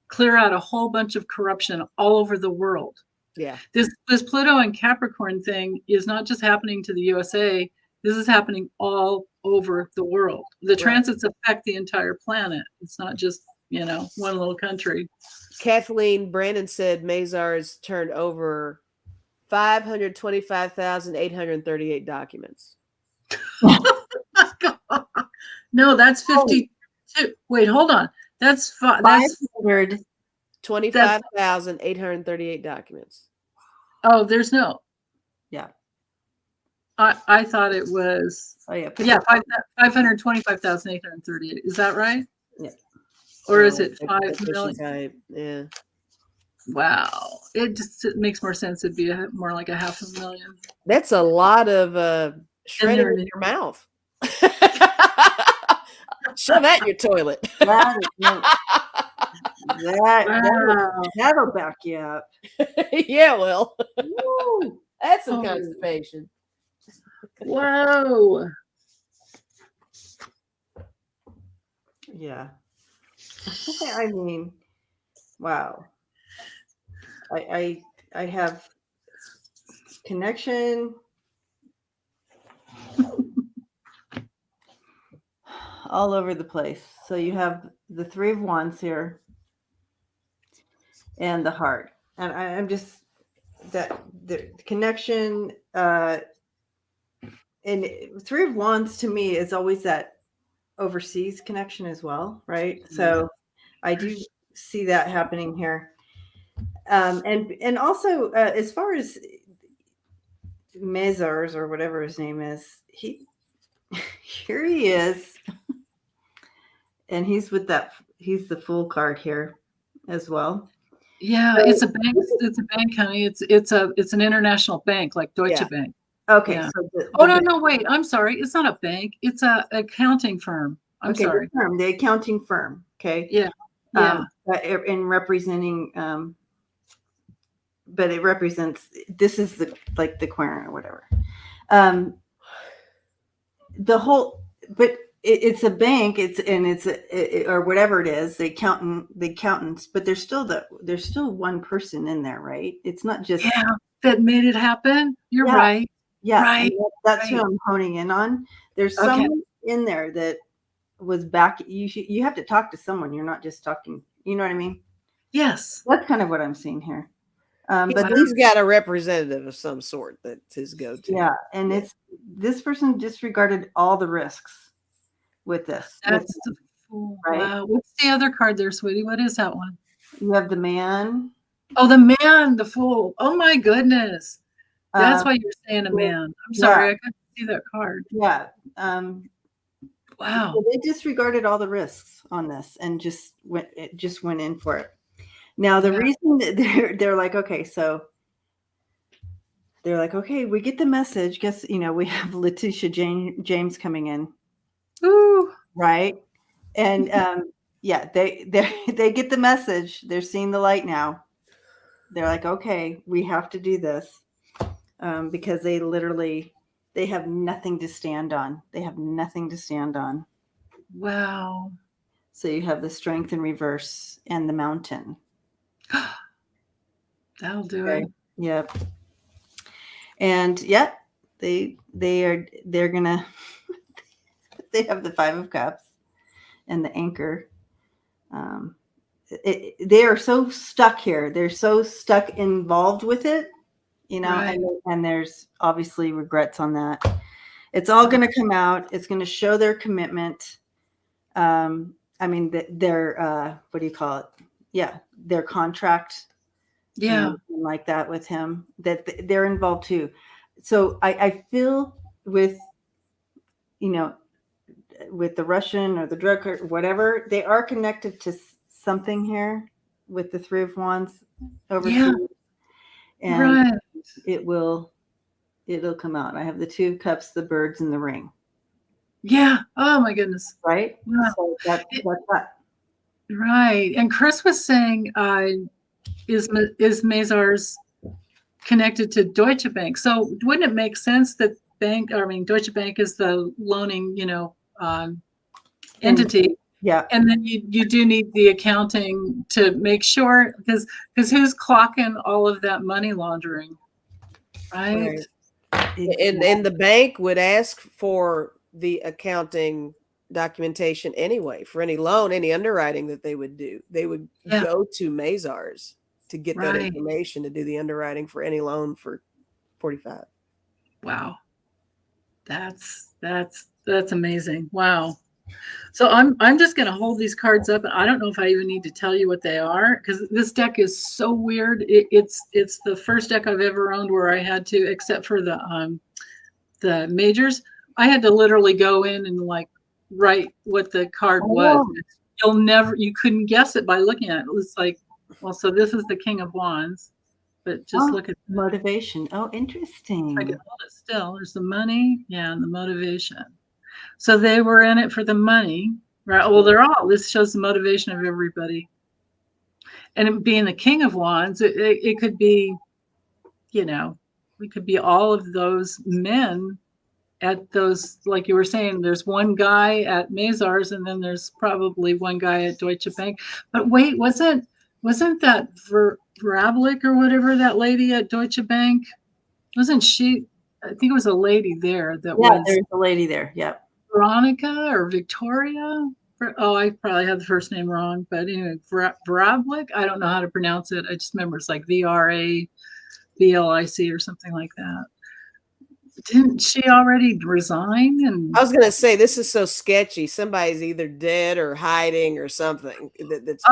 clear out a whole bunch of corruption all over the world. Yeah. This Pluto and Capricorn thing is not just happening to the USA. This is happening all over the world. The transits affect the entire planet. It's not just, one little country. Kathleen Brandon said Mazars turned over 525,838 documents. No, that's 52. Wait, hold on. That's 525,838 documents. Oh, there's no. Yeah. I thought it was. Oh yeah. 525,838. Is that right? Yeah. Or is it 5 million? Right. Yeah. Wow. It makes more sense. It'd be more like 500,000. That's a lot of shredding in your mouth. Shove that in your toilet. That'll back you up. Yeah, well. That's some constipation. Whoa. Yeah. I mean, wow. I have connection all over the place. So you have the Three of Wands here and the heart. And I'm just that the connection and Three of Wands to me is always that overseas connection as well, right? So I do see that happening here. And also as far as Mazars or whatever his name is, here he is. And he's with he's the Fool card here as well. Yeah, so, it's a bank, honey. It's an international bank like Deutsche Bank. Okay. Yeah. So no, wait. I'm sorry. It's not a bank. It's a accounting firm. I'm sorry. The accounting firm. Okay. Yeah. In representing, but it represents. This is the Querent or whatever. The whole, but it's a bank. Or whatever it is. The accountants. But there's still one person in there, right? It's not just that made it happen. You're right. Yeah, right. That's who I'm honing in on. There's someone in there that was back. You have to talk to someone. You're not just talking. You know what I mean? Yes. That's kind of what I'm seeing here. But he's got a representative of some sort that's his go-to. Yeah, and it's this person disregarded all the risks with this. That's the Fool. Right? Wow. What's the other card there, sweetie? What is that one? You have the Man. Oh, the Man, the Fool. Oh my goodness. That's why you're saying a man. I'm sorry, I couldn't see that card. Yeah. Wow. So they disregarded all the risks on this and just went in for it. Now the reason that they're like, okay, so they're like, okay, we get the message. Guess we have Letitia James coming in. Ooh. Right. And they get the message. They're seeing the light now. They're like, okay, we have to do this, because they have nothing to stand on. They have nothing to stand on. Wow. So you have the Strength in reverse and the Mountain. That'll do Okay. it. Yep. And yep, they're gonna they have the Five of Cups and the Anchor. They are so stuck here. They're so stuck involved with it, Right. and there's obviously regrets on that. It's all going to come out. It's going to show their commitment. I mean, their what do you call it? Yeah, their contract. Yeah. And like that with him, that they're involved too. So I feel with, with the Russian or the drug or whatever, they are connected to something here with the Three of Wands overseas. Yeah. And Right. it'll come out. I have the Two of Cups, the birds, and the ring. Yeah. Oh my goodness. Right. Yeah. So that's that. Right. And Chris was saying, is Mazars connected to Deutsche Bank? So wouldn't it make sense that Deutsche Bank is the loaning, entity. Yeah. And then you do need the accounting to make sure, because who's clocking all of that money laundering, right? And the bank would ask for the accounting documentation anyway for any loan, any underwriting that they would do. They would go to Mazars to get that information to do the underwriting for any loan for 45. Wow. That's amazing. Wow. So I'm just going to hold these cards up, and I don't know if I even need to tell you what they are, because this deck is so weird. It's the first deck I've ever owned where I had to, except for the majors, I had to literally go in and like write what the card was. You couldn't guess it by looking at it. It was like, well, so this is the King of Wands, but just look at motivation. Oh, interesting. I can hold it still. There's the money, and the motivation. So they were in it for the money, right? Well, this shows the motivation of everybody. And it being the King of Wands, it could be, it could be all of those men at those, like you were saying, there's one guy at Mazars, and then there's probably one guy at Deutsche Bank. But wait, wasn't that Verablik or whatever, that lady at Deutsche Bank? Wasn't she? I think it was a lady there that was. There's a lady there. Yep. Veronica or Victoria. Oh, I probably had the first name wrong, but anyway, Verablik. I don't know how to pronounce it. I just remember it's like VRABLIC or something like that. Didn't she already resign? And I was going to say, this is so sketchy. Somebody's either dead or hiding or something that's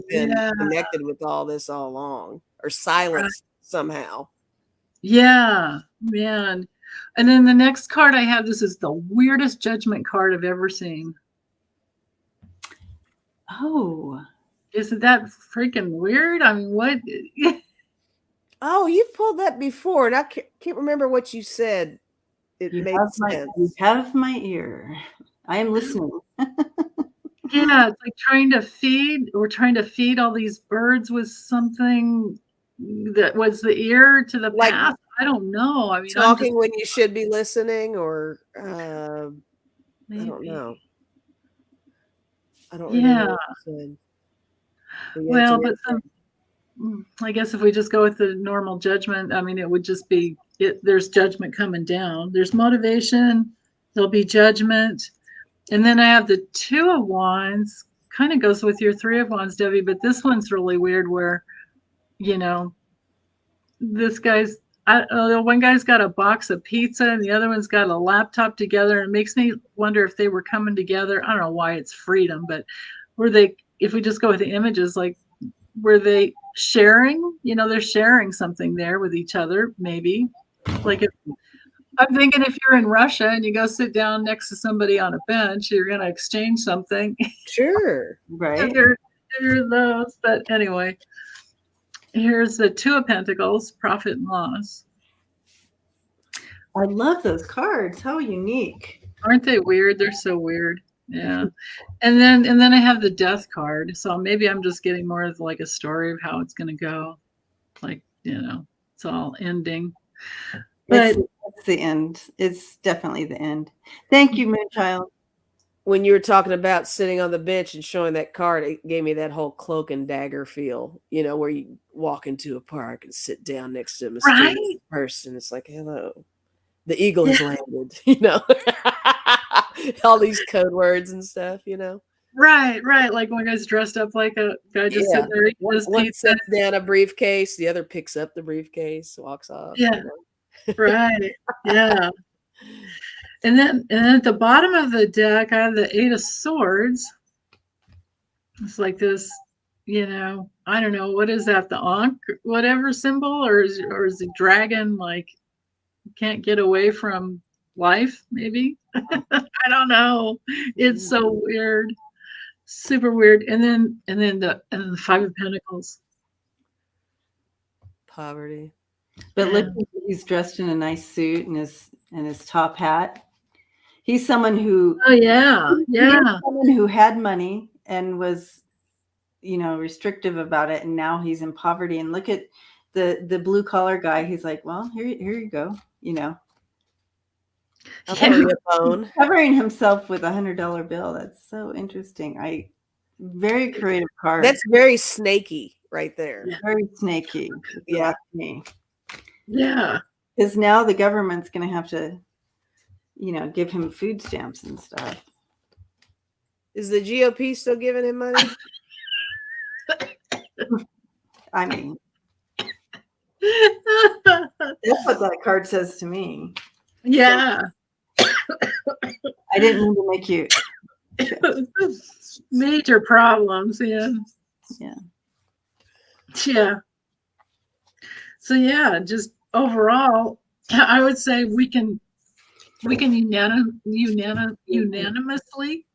been connected with all this all along, or silenced somehow. Yeah, man. And then the next card I have, this is the weirdest judgment card I've ever seen. Oh. Isn't that freaking weird? I mean, what? Oh, you've pulled that before, and I can't remember what you said. It made sense. You have my ear. I am listening. Yeah, it's like trying to feed all these birds with something that was the ear to the past. I don't know. I mean, talking when you should be listening, or I don't know. I don't remember what you said. Well, but I guess if we just go with the normal judgment, I mean, it would just be there's judgment coming down. There's motivation. There'll be judgment. And then I have the Two of Wands, kind of goes with your Three of Wands, Debbie, but this one's really weird where, this guy's, one guy's got a box of pizza and the other one's got a laptop together. And it makes me wonder if they were coming together. I don't know why it's freedom, but if we just go with the images, like, were they sharing? They're sharing something there with each other, maybe. Like, I'm thinking if you're in Russia and you go sit down next to somebody on a bench, you're going to exchange something. Sure. Right. if you're those. But anyway, here's the Two of Pentacles, profit and loss. I love those cards. How unique. Aren't they weird? They're so weird. Yeah. And then I have the Death card. So maybe I'm just getting more of like a story of how it's going to go. like, it's all ending. But it's the end. It's definitely the end. Thank you, Moonchild. When you were talking about sitting on the bench and showing that card, it gave me that whole cloak and dagger feel, where you walk into a park and sit down next to a mysterious person. It's like, hello, the eagle has landed, all these code words and stuff, Right. Like one guy's dressed up like a guy just sitting there eating his One pizza. sets down a briefcase, the other picks up the briefcase, walks off. Yeah. Right. Yeah. And then at the bottom of the deck, I have the 8 of Swords. It's like this, I don't know, what is that? The Ankh, whatever symbol, or is the dragon like can't get away from life? Maybe. I don't know. It's so weird, super weird. And then the 5 of Pentacles. Poverty. But look, he's dressed in a nice suit and his top hat. He's someone who someone who had money and was, restrictive about it, and now he's in poverty. And look at the blue collar guy. He's like, well, here you go. Covering himself with $100 bill. That's so interesting. Very creative card. That's very snaky right there. Very snaky. Yeah. Me. Yeah. Because now the government's going to have to, give him food stamps and stuff. Is the GOP still giving him money? I mean, that's what that card says to me. Yeah. So, I didn't mean to make you. Major problems. Yeah. Yeah. Yeah. So yeah, just overall, I would say we can unanimously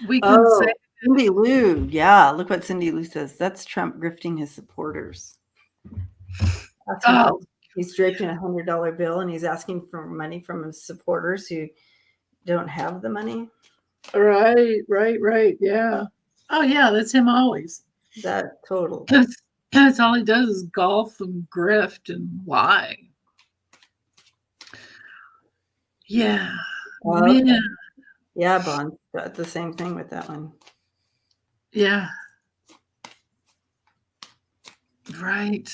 we can say Cindy Lou. Yeah, look what Cindy Lou says. That's Trump grifting his supporters. He's draped in $100 bill and he's asking for money from his supporters who don't have the money. Right. Yeah. Oh yeah, that's him always. That total. That's all he does is golf and grift and lie. Yeah. Man. Yeah, Bond. Got the same thing with that one. Yeah. Right.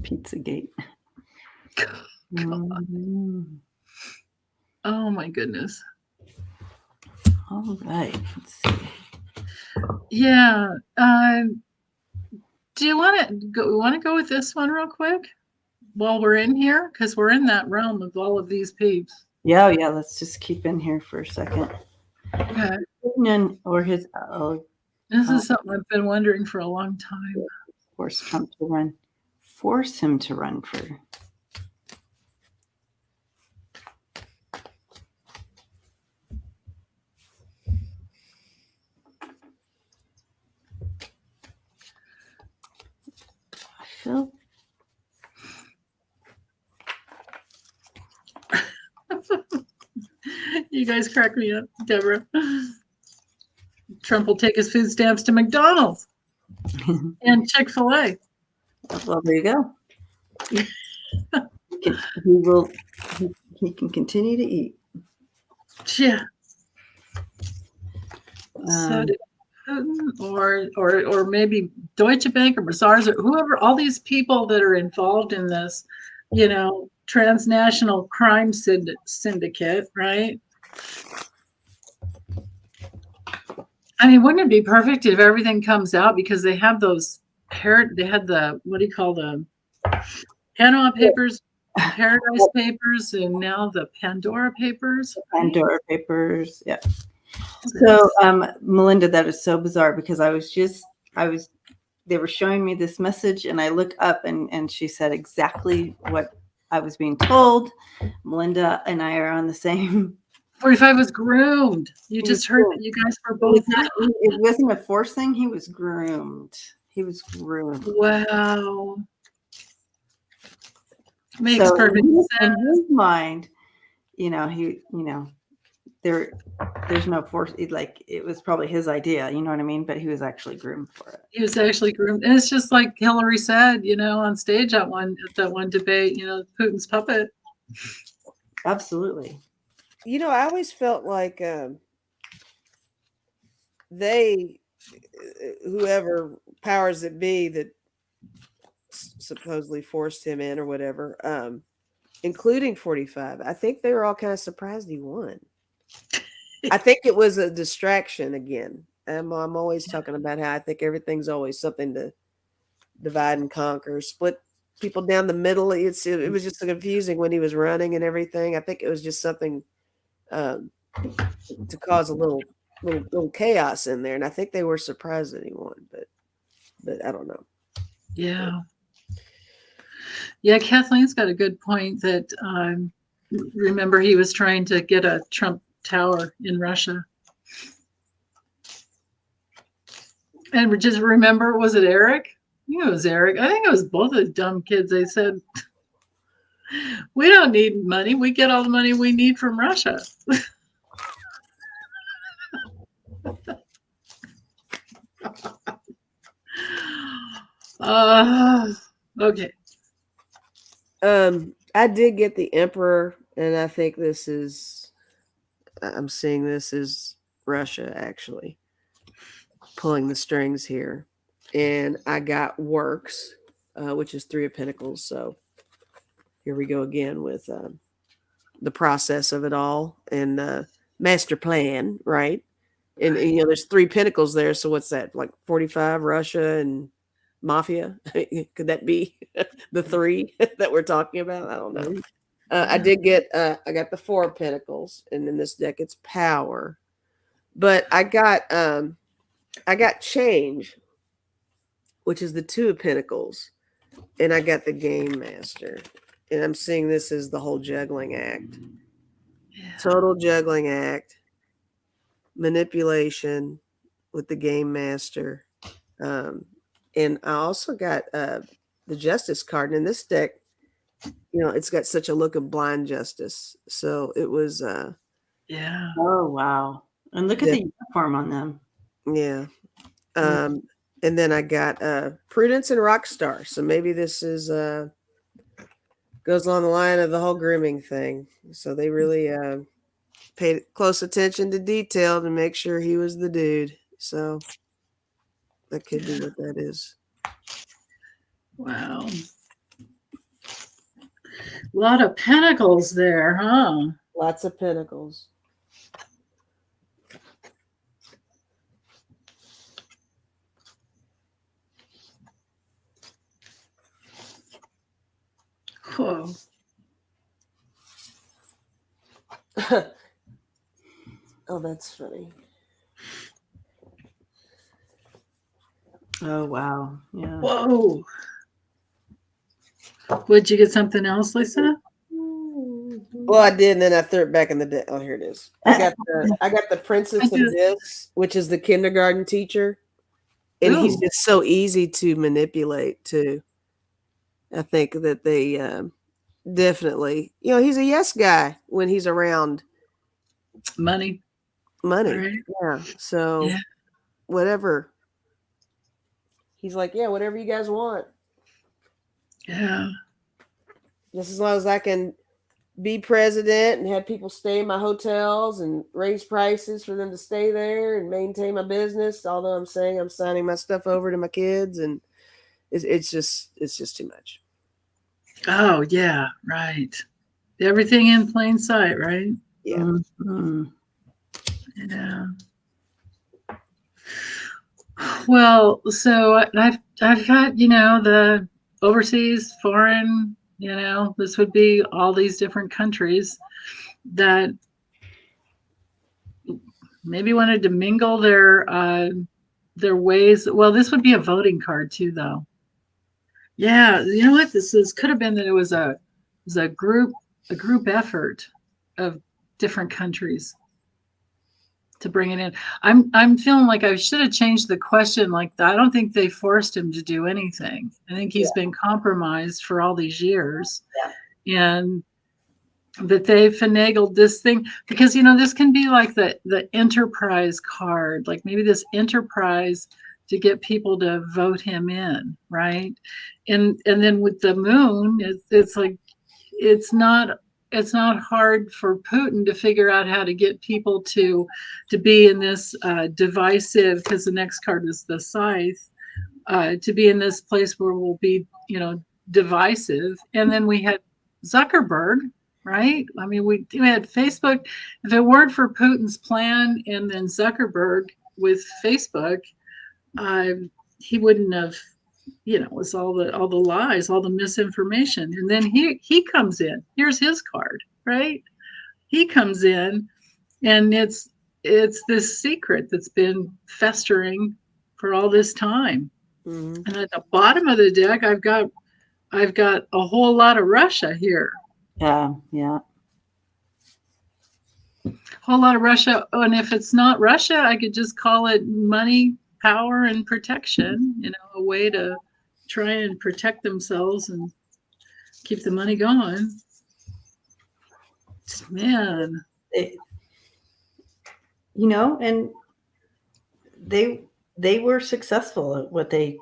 Pizzagate. Oh my goodness. All right. Let's see. Yeah. Do you want to go with this one real quick while we're in here? Because we're in that realm of all of these peeps. Yeah. Let's just keep in here for a second. Okay. This is something I've been wondering for a long time. Force Trump to run. Force him to run for. Phil. You guys crack me up, Deborah. Trump will take his food stamps to McDonald's and Chick-fil-A. Well, there you go. He can continue to eat. Yeah. So or maybe Deutsche Bank or Mazars or whoever, all these people that are involved in this, transnational crime syndicate, right? I mean, wouldn't it be perfect if everything comes out, because they have those they had the, what do you call them? Panama Papers, Paradise Papers, and now the Pandora Papers. Pandora Papers, yeah. So, Melinda, that is so bizarre, because they were showing me this message and I look up and she said exactly what I was being told. Melinda and I are on the same. 45 was groomed. You just heard that you guys were both. It wasn't a force thing. He was groomed. Wow. Makes perfect sense. In his mind, they there's no force. It was probably his idea, you know what I mean? But he was actually groomed for it. He was actually groomed, and it's just like Hillary said, on stage at that one debate, Putin's puppet. Absolutely. I always felt like whoever powers that be that supposedly forced him in or whatever, including 45, I think they were all kind of surprised he won. I think it was a distraction again. I'm always talking about how I think everything's always something to divide and conquer, split people down the middle. It was just so confusing when he was running and everything. I think it was just something to cause a little chaos in there, and I think they were surprised that he won, but I don't know. Yeah. Yeah, Kathleen's got a good point that remember he was trying to get a Trump Tower in Russia. And just remember, was it Eric? I think it was Eric. I think it was both of the dumb kids. They said, we don't need money. We get all the money we need from Russia. Okay. I did get the Emperor, and I think I'm seeing this as Russia actually pulling the strings here. And I got Works, which is 3 of Pentacles. So here we go again with the process of it all and master plan, right? And there's 3 Pentacles there. So what's that? Like 45, Russia and Mafia? Could that be the 3 that we're talking about? I don't know. I did get, I got the 4 of Pentacles, and in this deck it's power. But I got change, which is the 2 of Pentacles, and I got the Game Master. And I'm seeing this as the whole juggling act. Yeah. Total juggling act, manipulation with the Game Master. And I also got the Justice card. And in this deck, it's got such a look of blind justice. So it was yeah. Oh wow. And look at the uniform on them. Yeah. And then I got Prudence and Rockstar. So maybe this is goes along the line of the whole grooming thing. So they really paid close attention to detail to make sure he was the dude. So that could be what that is. Wow. A lot of pentacles there, huh? Lots of pentacles. Whoa. Oh, that's funny. Oh wow. Yeah. Whoa. Would you get something else, Lisa? Well, I did, and then I threw it back in the deck. Oh, here it is. I got the Princess of This, which is the kindergarten teacher, and he's just so easy to manipulate too. I think that they definitely, he's a yes guy when he's around money. Right. Yeah. So whatever. He's like, yeah, whatever you guys want. Yeah. Just as long as I can be president and have people stay in my hotels and raise prices for them to stay there and maintain my business. Although I'm saying I'm signing my stuff over to my kids, and it's just too much. Oh yeah, right. Everything in plain sight, right? Yeah. Mm-hmm. Yeah. Well, so I've got the overseas, foreign. This would be all these different countries that maybe wanted to mingle their ways. Well, this would be a voting card too, though. Yeah, you know what? Could have been that it was a group effort of different countries to bring it in. I'm feeling like I should have changed the question like that. I don't think they forced him to do anything. I think he's been compromised for all these years. Yeah. And that they finagled this thing, because this can be like the enterprise card, like maybe this enterprise to get people to vote him in, right? And then with the moon, it's like it's not hard for Putin to figure out how to get people to be in this divisive, because the next card is the scythe, to be in this place where we'll be divisive. And then we had Zuckerberg, right? I mean, we had Facebook. If it weren't for Putin's plan and then Zuckerberg with Facebook, he wouldn't have, it was all the lies, all the misinformation. And then he comes in. Here's his card, right? He comes in, and it's this secret that's been festering for all this time. Mm-hmm. And at the bottom of the deck, I've got a whole lot of Russia here. Yeah. Whole lot of Russia. Oh, and if it's not Russia, I could just call it money, power, and protection. A way to try and protect themselves and keep the money going. Man. And they wwere successful at what they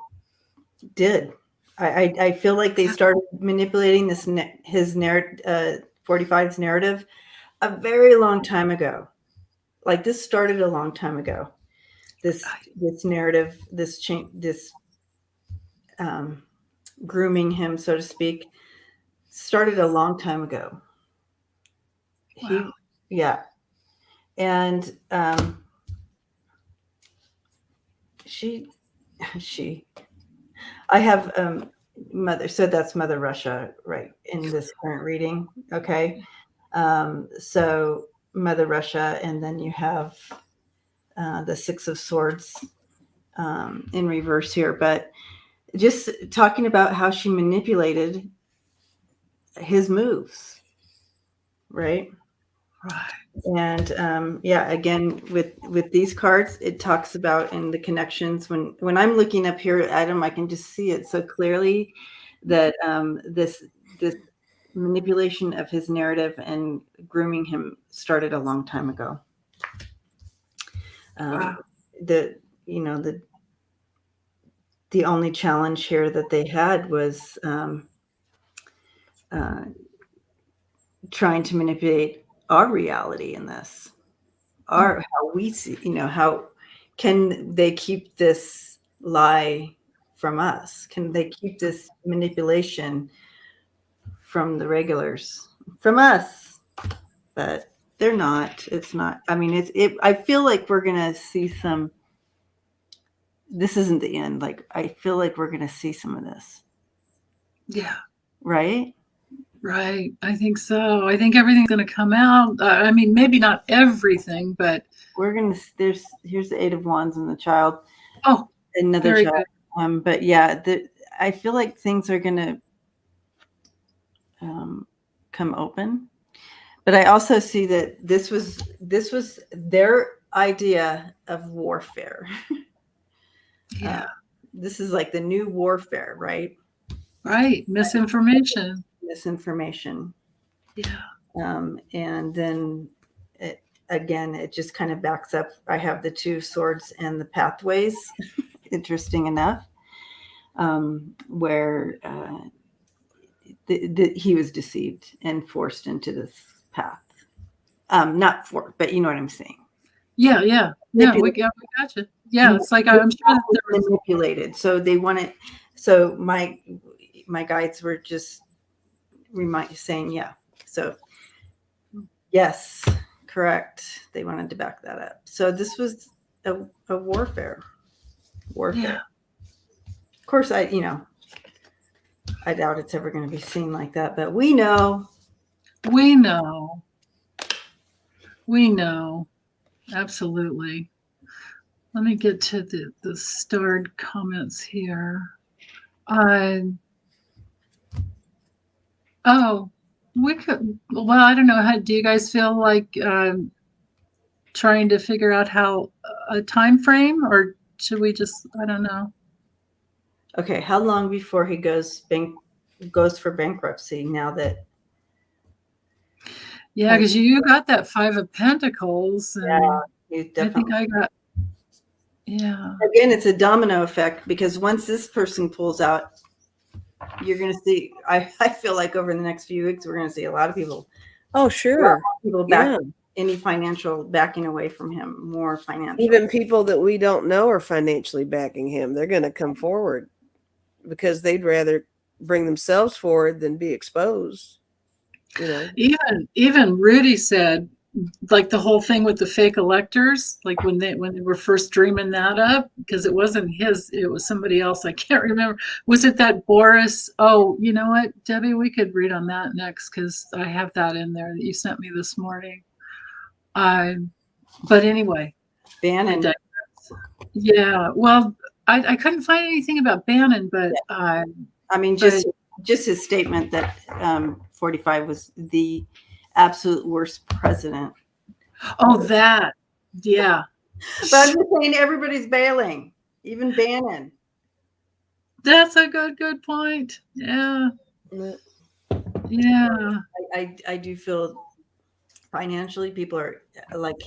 did. I feel like they started manipulating his narrative, 45's narrative, a very long time ago. Like, this started a long time ago. This narrative, this change, this grooming him, so to speak, started a long time ago. Wow. And I have mother, so that's Mother Russia, right, in this current reading. Okay. So Mother Russia, and then you have the Six of Swords in reverse here, but just talking about how she manipulated his moves, right? And again, with these cards, it talks about in the connections. When I'm looking up here at him, I can just see it so clearly that this manipulation of his narrative and grooming him started a long time ago. The only challenge here that they had was trying to manipulate our reality in this, how we see, how can they keep this lie from us? Can they keep this manipulation from the regulars, from us? But they're not. It's not. I mean, I feel like we're gonna see some. This isn't the end. Like, I feel like we're gonna see some of this. Yeah. Right. Right. I think so. I think everything's going to come out. I mean, maybe not everything, but we're going to, here's the 8 of Wands and the child. Oh, another child. But yeah, I feel like things are going to come open. But I also see that this was their idea of warfare. Yeah. This is like the new warfare, right? Right. Misinformation. Yeah. And then it just kind of backs up. I have the 2 swords and the pathways. Interesting enough, where he was deceived and forced into this path. Not for, but you know what I'm saying. Yeah. No, we got you. Yeah, it's like I'm sure that they were manipulated. So they wanted. So my guides were just saying, yeah. So yes, correct. They wanted to back that up. So this was a warfare. Yeah. Of course, I doubt it's ever going to be seen like that, but we know. Absolutely. Let me get to the starred comments here. We could. Well, I don't know. How do you guys feel like trying to figure out how a time frame, or should we just? I don't know. Okay, how long before he goes for bankruptcy? Now that Yeah, because you got that 5 of Pentacles, and You I think definitely. I got, yeah. Again, it's a domino effect because once this person pulls out, you're going to see. I feel like over the next few weeks, we're going to see a lot of people. Oh, sure. People back any financial backing away from him, more financial. Even people that we don't know are financially backing him. They're going to come forward because they'd rather bring themselves forward than be exposed. You know, Even Rudy said, like the whole thing with the fake electors, like when they were first dreaming that up, because it wasn't his, it was somebody else. I can't remember. Was it that Boris? Oh, you know what, Debbie, we could read on that next because I have that in there that you sent me this morning. But anyway, Bannon. Yeah, well, I couldn't find anything about Bannon, but I mean, just his statement that 45 was the absolute worst president. Oh, that, yeah. But I'm just saying, everybody's bailing, even Bannon. That's a good point. Yeah. Yeah. I do feel financially people are like,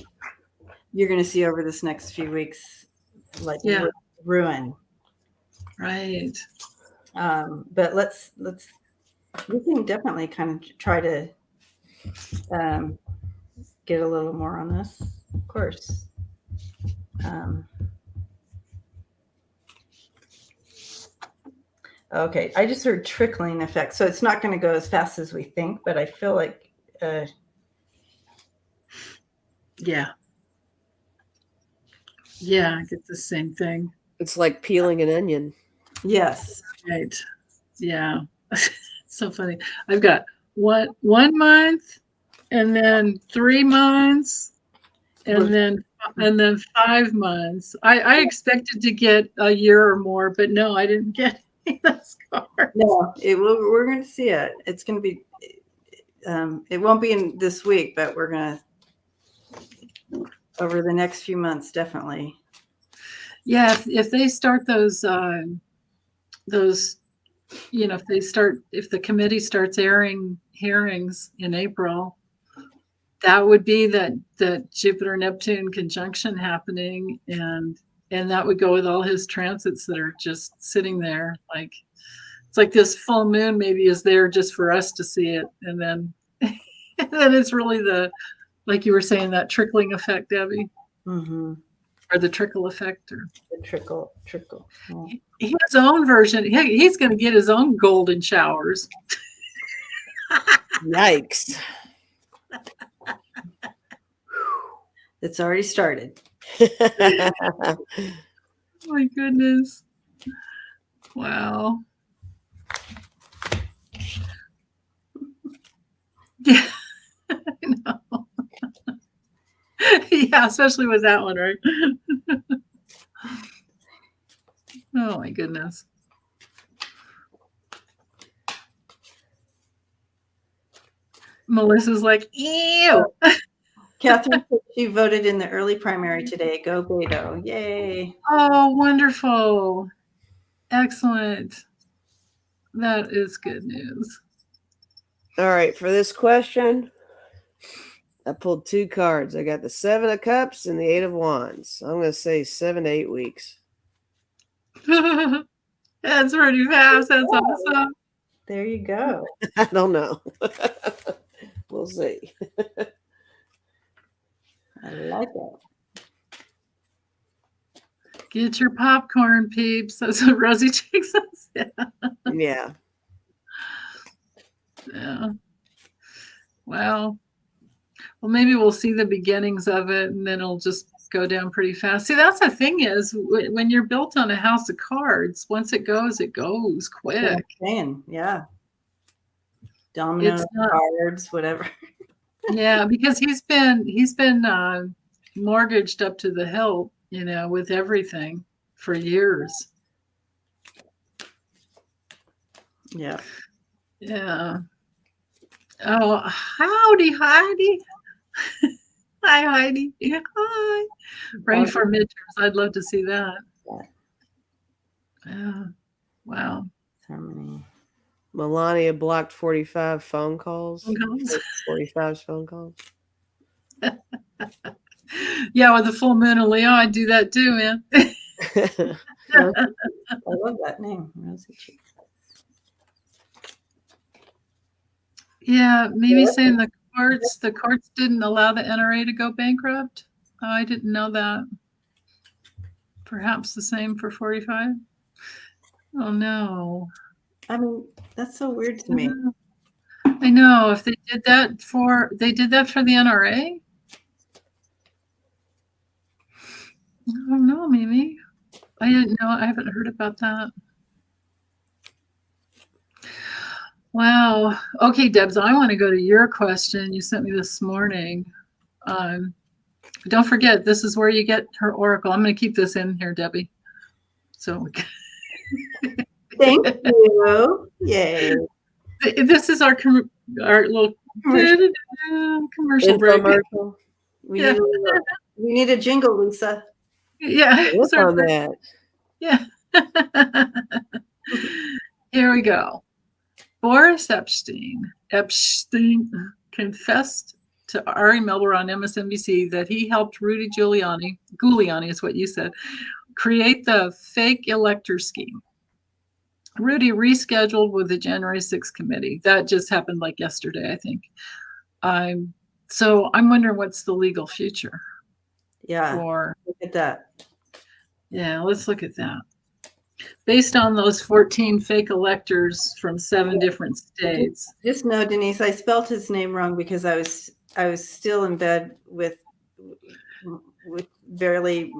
you're going to see over this next few weeks, like ruin. Right. But we can definitely kind of try to get a little more on this, of course. Okay, I just heard trickling effect, so it's not going to go as fast as we think, but I feel like yeah, I get the same thing. It's like peeling an onion. Yes. Right. Yeah. So funny. I've got one month, and then 3 months, and then 5 months. I expected to get a year or more, but no, I didn't get any of those cards. No, we're going to see it. It's going to be. It won't be in this week, but we're going to over the next few months, definitely. Yeah, if they start those, you know, if the committee starts airing hearings in April, that would be that Jupiter Neptune conjunction happening, and that would go with all his transits that are just sitting there. Like, it's like this full moon maybe is there just for us to see it, and then it's really like you were saying, that trickling effect, Debbie. Mm-hmm. Or the trickle effect, or the trickle. Yeah. His own version. He's going to get his own golden showers. Yikes! It's already started. Oh my goodness! Wow. Yeah, I know. Yeah, especially with that one, right? Oh my goodness. Melissa's like, ew. Catherine, she voted in the early primary today. Go Beto. Yay. Oh, wonderful. Excellent. That is good news. All right, for this question, I pulled 2 cards. I got the 7 of Cups and the 8 of Wands. I'm going to say 7 to 8 weeks. That's pretty fast. That's awesome. There you go. I don't know. We'll see. I like it. Get your popcorn, peeps. That's what Rosie Chick says. Yeah. Yeah. Well, maybe we'll see the beginnings of it, and then it'll just go down pretty fast. See, that's the thing is, when you're built on a house of cards, once it goes quick. Yeah. Domino cards, whatever. Yeah, because he's been mortgaged up to the hilt, you know, with everything for years. Yeah. Yeah. Oh, howdy, Heidi. Hi, Heidi. Yeah, hi. Ready for midterms. I'd love to see that. Yeah. Wow. Harmony. Melania blocked 45 phone calls. Phone calls. 45 phone calls. Yeah, with the full moon in Leo, I'd do that too, man. I love that name, Rosy Cheeks. Yeah, maybe saying the courts didn't allow the NRA to go bankrupt. Oh, I didn't know that. Perhaps the same for 45. Oh no. I mean, that's so weird to me. I know. If they did that for the NRA. I don't know, maybe. I didn't know. I haven't heard about that. Wow. Okay, Debs, I want to go to your question you sent me this morning. Don't forget, this is where you get her oracle. I'm going to keep this in here, Debbie. So Thank you. Yay. This is our little commercial break. We need a jingle, Lisa. Yeah. Work on that. Yeah. Here we go. Boris Epstein confessed to Ari Melber on MSNBC that he helped Rudy Giuliani is what you said, create the fake elector scheme. Rudy rescheduled with the January 6th committee. That just happened like yesterday, I think. So I'm wondering what's the legal future. Yeah. Look at that. Yeah, let's look at that. Based on those 14 fake electors from 7 different states. Just know, Denise, I spelled his name wrong because I was still in bed with barely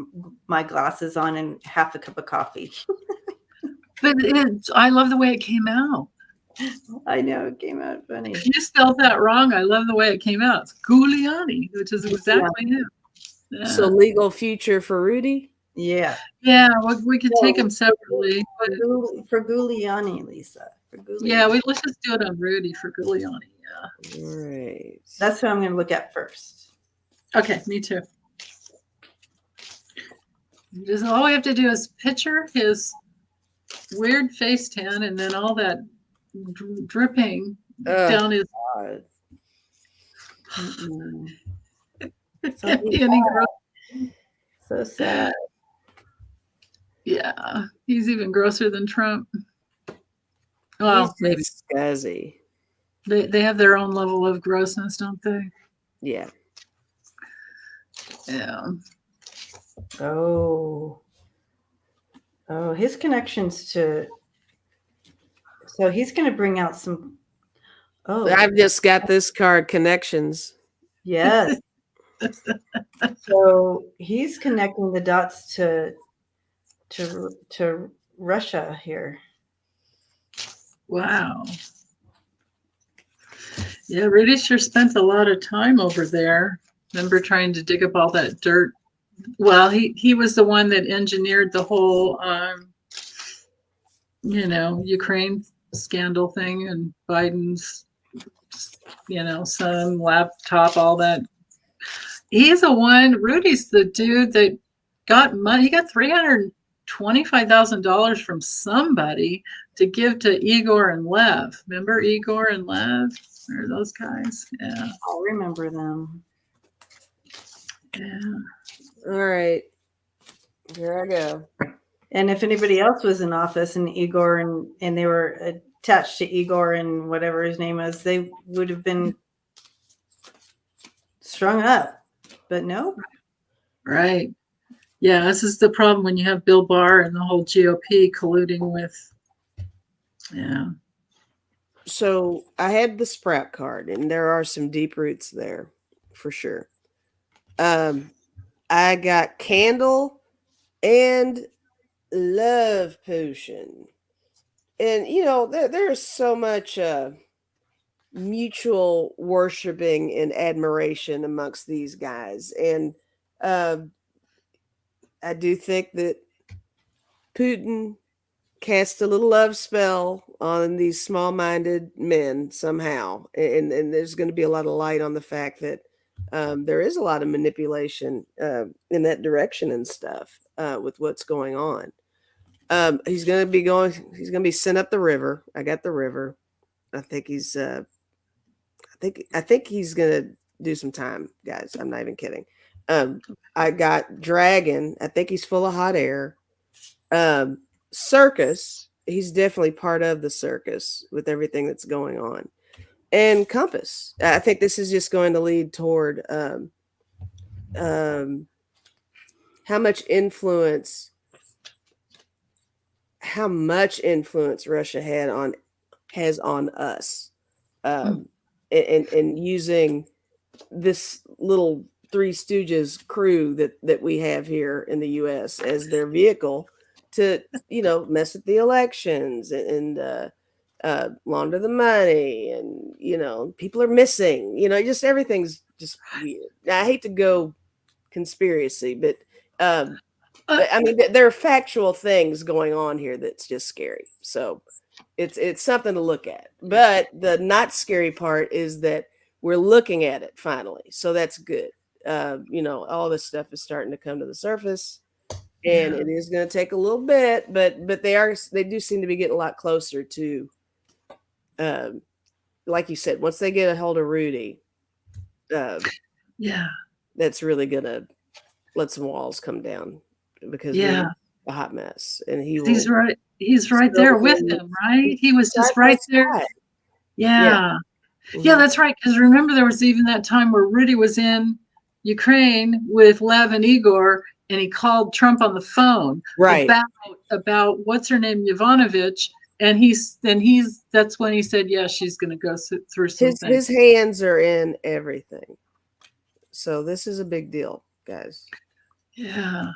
my glasses on and half a cup of coffee. But I love the way it came out. I know, it came out funny. If you spelled that wrong, I love the way it came out. It's Giuliani, which is exactly him. Yeah. So legal future for Rudy? Yeah. Yeah, we could take them separately. For Giuliani, Lisa. For Giuliani. Yeah, let's just do it on Rudy for Giuliani. Yeah. All right. That's what I'm going to look at first. Okay, me too. Just all we have to do is picture his weird face tan and then all that dripping down his. So sad. Yeah, he's even grosser than Trump. Well, maybe scuzzy. They have their own level of grossness, don't they? Yeah. Yeah. Oh, his connections to. So he's going to bring out some. Oh, I've just got this card, connections. Yes. So he's connecting the dots to Russia here. Wow. Yeah, Rudy sure spent a lot of time over there. Remember trying to dig up all that dirt? Well, he was the one that engineered the whole, Ukraine scandal thing and Biden's, son, laptop, all that. Rudy's the dude that got money. He got $325,000 from somebody to give to Igor and Lev. Remember Igor and Lev? Or those guys? Yeah. I'll remember them. Yeah. All right. Here I go. And if anybody else was in office and Igor and they were attached to Igor and whatever his name is, they would have been strung up. But no. Right. Yeah, this is the problem when you have Bill Barr and the whole GOP colluding with. Yeah. So I had the Sprout card, and there are some deep roots there for sure. I got Candle and Love Potion. And, there's so much mutual worshiping and admiration amongst these guys. And I do think that Putin cast a little love spell on these small-minded men somehow. And there's going to be a lot of light on the fact that there is a lot of manipulation in that direction and stuff with what's going on. He's going to be sent up the river. I got the river. I think he's I think he's gonna do some time, guys. I'm not even kidding. I got Dragon. I think he's full of hot air. Circus. He's definitely part of the circus with everything that's going on. And Compass. I think this is just going to lead toward um, how much influence Russia has on us, and using this little Three Stooges crew that we have here in the U.S. as their vehicle to mess with the elections and launder the money, and people are missing. Just everything's just weird. Now, I hate to go conspiracy, but I mean, there are factual things going on here that's just scary. So it's something to look at. But the not scary part is that we're looking at it finally. So that's good. All this stuff is starting to come to the surface, and it is going to take a little bit, but they do seem to be getting a lot closer to, like you said, once they get a hold of Rudy, that's really going to let some walls come down, because we're a hot mess, and he's right there with him, right? He was just right there. Yeah, that's right. Because remember, there was even that time where Rudy was in Ukraine with Lev and Igor, and he called Trump on the phone about what's her name, Yovanovitch, and that's when he said, she's going to go through some things. His hands are in everything, so this is a big deal, guys. Yeah,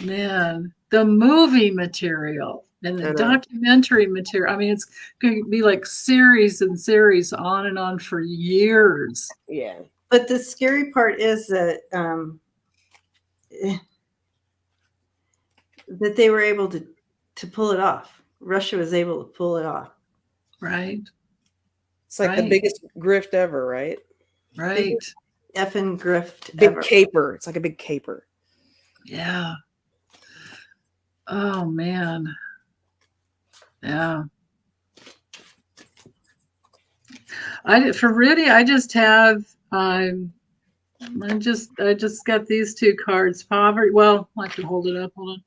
man, the movie material and the documentary material. I mean, it's going to be like series and series on and on for years. Yeah. But the scary part is that that they were able to pull it off. Russia was able to pull it off. Right. It's like the biggest grift ever, right? Right. Effing grift big ever. Caper. It's like a big caper. Yeah. Oh man. Yeah. For Rudy, I just have I just got these two cards. Poverty. Well, I have to hold it up. Hold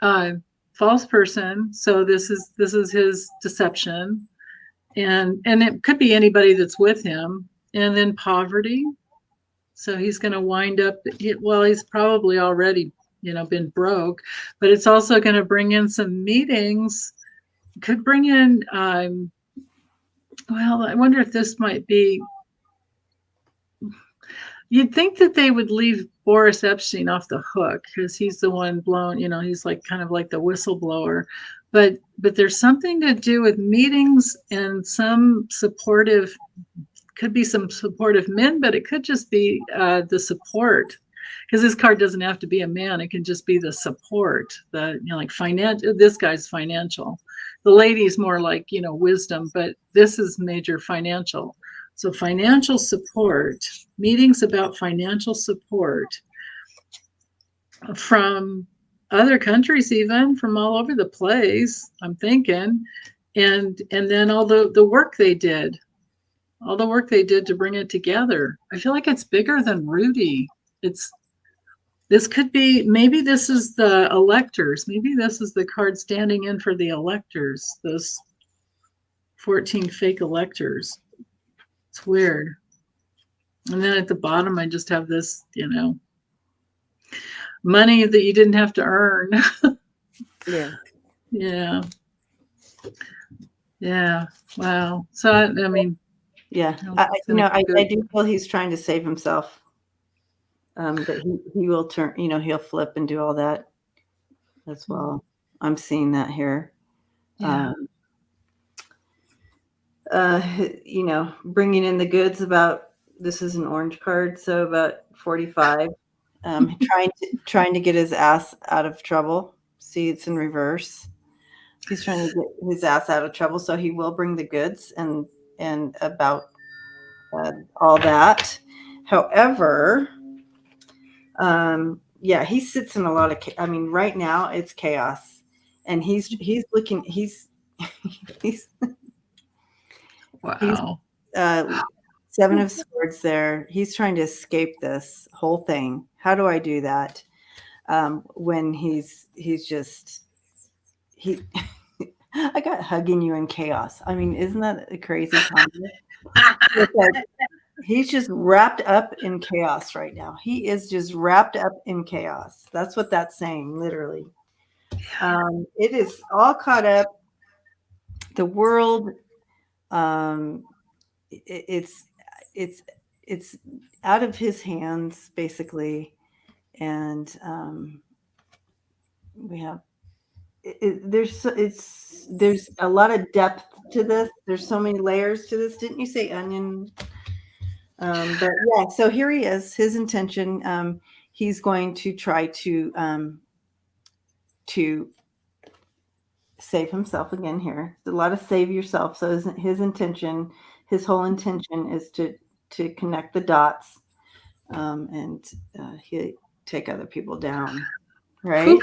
on. False person. So this is his deception, and it could be anybody that's with him. And then poverty. So he's going to wind up. He's probably already been broke, but it's also going to bring in some meetings. Could bring in. Well, I wonder if this might be. You'd think that they would leave Boris Epstein off the hook because he's the one blown, he's like kind of like the whistleblower. But there's something to do with meetings and could be some supportive men, but it could just be the support, because this card doesn't have to be a man. It can just be the support, like financial. This guy's financial. The lady's more like, wisdom, but this is major financial. So financial support, meetings about financial support from other countries, even from all over the place, I'm thinking. And then all the work they did to bring it together. I feel like it's bigger than Rudy. This could be, maybe this is the electors. Maybe this is the card standing in for the electors, those 14 fake electors. It's weird. And then at the bottom, I just have this, money that you didn't have to earn. Yeah. Wow. So, I mean. Yeah. I do feel he's trying to save himself. That he will turn, he'll flip and do all that as well. I'm seeing that here. Yeah. Bringing in the goods this is an orange card, so about 45. Trying to get his ass out of trouble. See, it's in reverse. He's trying to get his ass out of trouble, so he will bring the goods and about all that. However, he sits in a lot of. Right now it's chaos, and he's Wow. Seven of Swords there. He's trying to escape this whole thing. How do I do that? When he's just I got hugging you in chaos. I mean, isn't that a crazy comment? He's just wrapped up in chaos right now. He is just wrapped up in chaos. That's what that's saying, literally. It is all caught up. The world, it's out of his hands, basically, and we have there's a lot of depth to this. There's so many layers to this. Didn't you say onion? But yeah, so here he is. His intention. He's going to try to save himself again here. There's a lot of save yourself. So his intention, his whole intention is to connect the dots, and he take other people down. Right.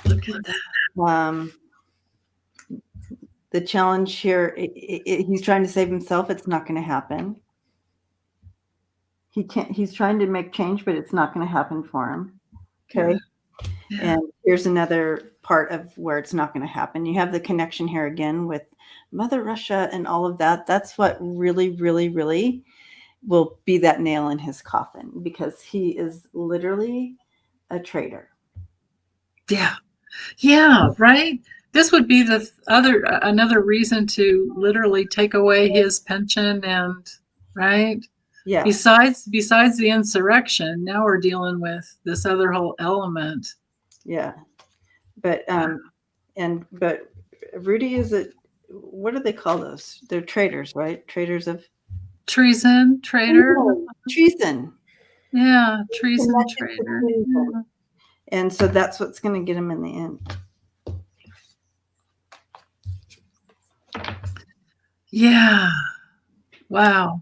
Look at that. The challenge here, he's trying to save himself. It's not going to happen. He can't. He's trying to make change, but it's not going to happen for him. Okay. Yeah. And here's another part of where it's not going to happen. You have the connection here again with Mother Russia and all of that. That's what really, really, really will be that nail in his coffin, because he is literally a traitor. Yeah. Yeah. Right. This would be another reason to literally take away his pension and right. Yeah. Besides the insurrection, now we're dealing with this other whole element. Yeah. But but Rudy is what do they call those? They're traitors, right? Traitors of treason, traitor. Treason. Yeah, treason, traitor. Yeah. And so that's what's going to get him in the end. Yeah. Wow.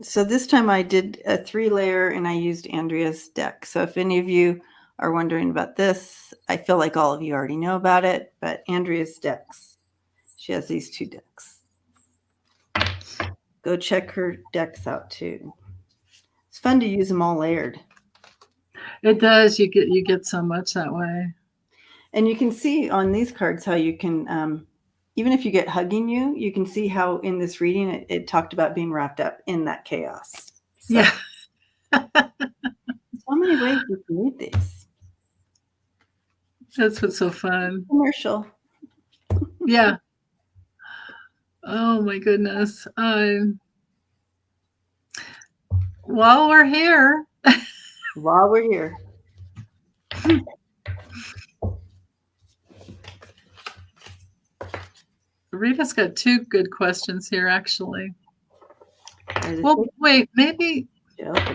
So this time I did a 3-layer and I used Andrea's deck. So if any of you are wondering about this, I feel like all of you already know about it, but Andrea's decks, she has these 2 decks. Go check her decks out too. It's fun to use them all layered. It does. You get so much that way. And you can see on these cards how you can, even if you get hugging you, you can see how in this reading it talked about being wrapped up in that chaos. So, yeah. So many ways you can read these. That's what's so fun. Commercial. Yeah. Oh my goodness. While we're here. While we're here. Rita's got 2 good questions here, actually. Well, wait, maybe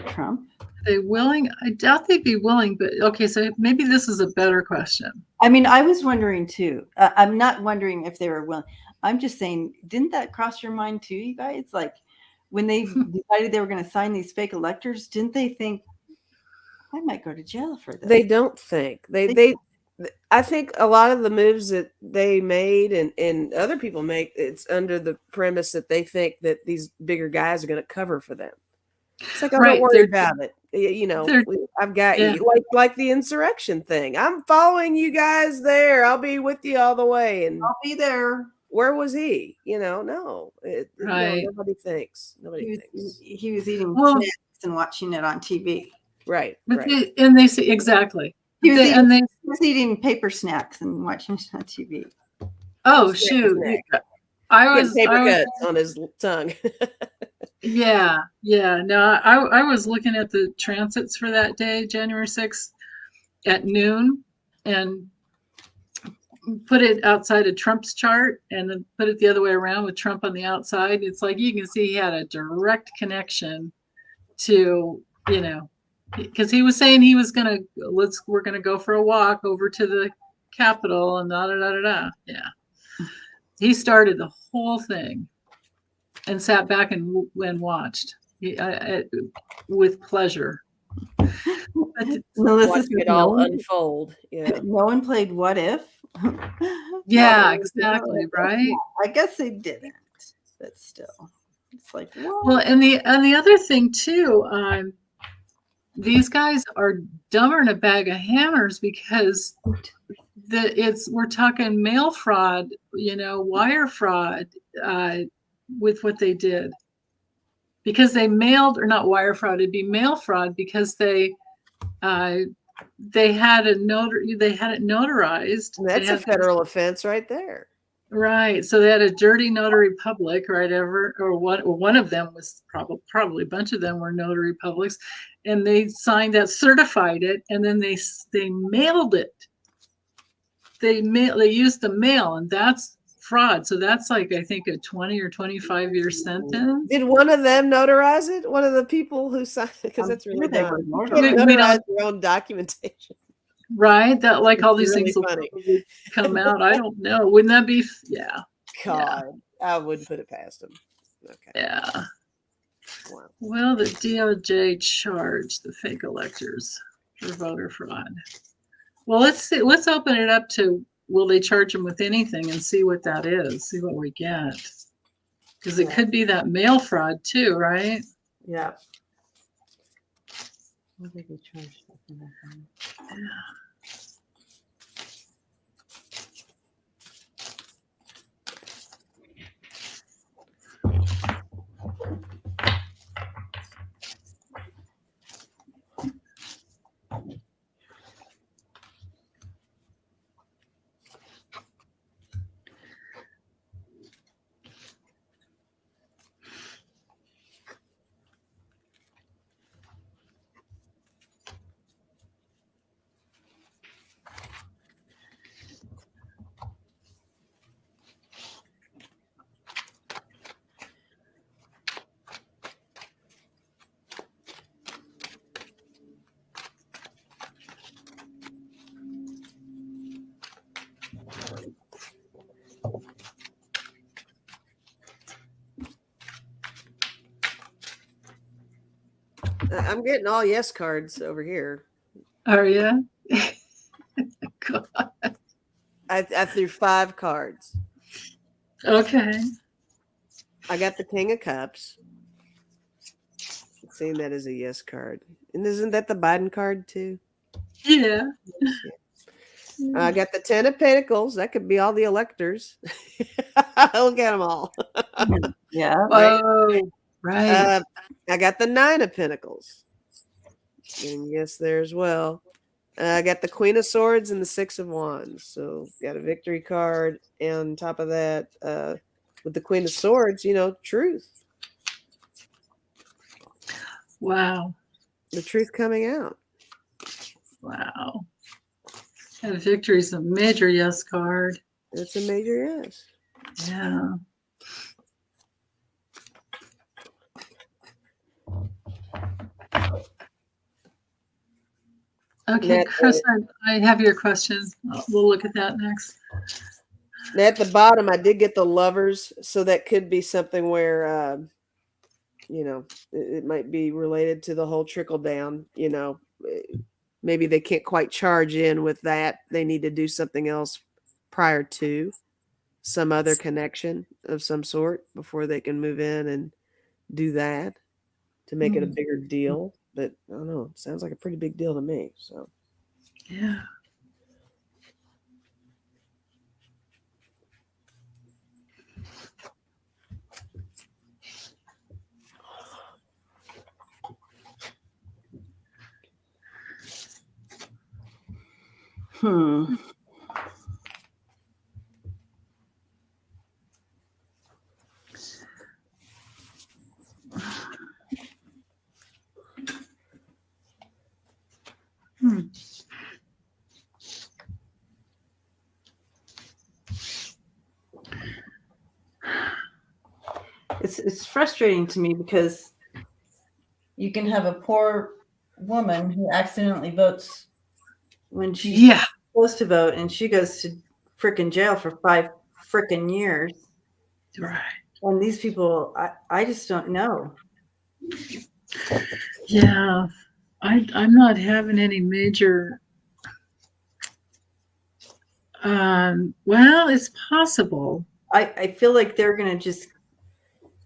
Trump. Are they willing? I doubt they'd be willing, but okay, so maybe this is a better question. I mean, I was wondering too. I'm not wondering if they were willing. I'm just saying, didn't that cross your mind too, you guys? Like when they decided they were going to sign these fake electors, didn't they think, I might go to jail for this? They don't think. I think a lot of the moves that they made and other people make, it's under the premise that they think that these bigger guys are going to cover for them. It's like, don't worry about it. You know, I've got you. Like the insurrection thing. I'm following you guys there. I'll be with you all the way. And I'll be there. Where was he? You know, no. Nobody thinks. Nobody thinks. He was eating snacks and watching it on TV. Right. But and they say exactly. He was eating paper snacks and watching it on TV. Oh shoot! I was paper cuts on his tongue. Yeah. No, I was looking at the transits for that day, January 6th, at noon, and put it outside of Trump's chart, and then put it the other way around with Trump on the outside. It's like you can see he had a direct connection to, because he was saying he was we're gonna go for a walk over to the Capitol and da da da da da. Yeah, he started the whole thing and sat back and watched with pleasure. Watching it all unfold. Yeah, no one played What If. Yeah, exactly. Right. I guess they didn't. but still, it's like, what? Well, and the other thing too, these guys are dumber than a bag of hammers because we're talking mail fraud, wire fraud, with what they did, because they mailed, or not wire fraud, it'd be mail fraud because they had it notarized. That's a federal offense right there. Right. So they had a dirty notary public, right? One of them was probably a bunch of them were notary publics, and they signed that, certified it, and then they mailed it. They used the mail, and that's fraud. So that's like, I think, a 20 or 25-year sentence. Did one of them notarize it? One of the people who signed it? Because that's really dumb. You can't notarize your own documentation. Right? That, like, all these really things will funny. probably come out. I don't know. Wouldn't that be? Yeah. God, I wouldn't put it past them. Okay. Yeah. Wow. Well, the DOJ charged the fake electors for voter fraud. Well, let's see. Let's open it up to, will they charge them with anything, and see what that is. See what we get. Because it could be that mail fraud too, right? Yeah. I'm getting all yes cards over here. Are you? God. I threw 5 cards. Okay. I got the King of Cups. Seeing that as a yes card. And isn't that the Biden card too? Yeah. I got the 10 of Pentacles. That could be all the electors. Look at them all. Yeah. Right. Oh, right. I got the 9 of Pentacles. And yes, there as well. I got the Queen of Swords and the 6 of Wands. So got a victory card. And on top of that, with the Queen of Swords, truth. Wow. The truth coming out. Wow. And victory's a major yes card. It's a major yes. Yeah. Okay, Chris, I have your question. We'll look at that next. And at the bottom, I did get the Lovers, so that could be something where, it might be related to the whole trickle down. Maybe they can't quite charge in with that. They need to do something else prior to some other connection of some sort before they can move in and do that to make it a bigger deal. But I don't know. It sounds like a pretty big deal to me. So, yeah. It's frustrating to me because you can have a poor woman who accidentally votes when she's supposed to vote, and she goes to frickin' jail for 5 frickin' years. Right. And these people, I just don't know. Yeah. I'm not having any major. Well, it's possible. I feel like they're going to just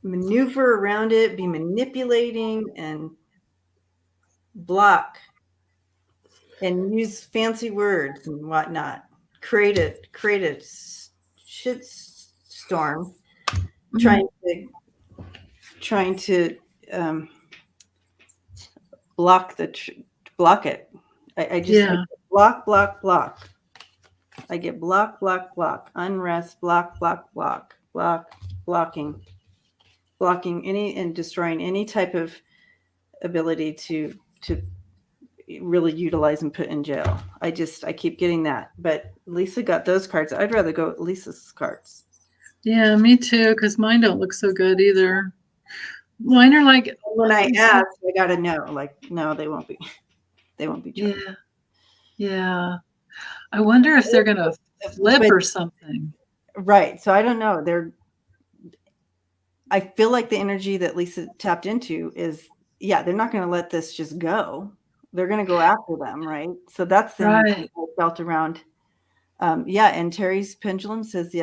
maneuver around it, be manipulating and block and use fancy words and whatnot. Create a shit storm, trying to block it. I just Yeah. block. I get block, unrest, blocking any and destroying any type of ability to really utilize and put in jail. I keep getting that. But Lisa got those cards. I'd rather go with Lisa's cards. Yeah, me too, because mine don't look so good either. Mine are like, when I ask, I gotta know. Like, no, they won't be. They won't be charged. Yeah. I wonder if they're gonna flip or something. Right. So I don't know. I feel like the energy that Lisa tapped into is, they're not going to let this just go. They're going to go after them, right? So that's the energy I felt around. And Terry's pendulum says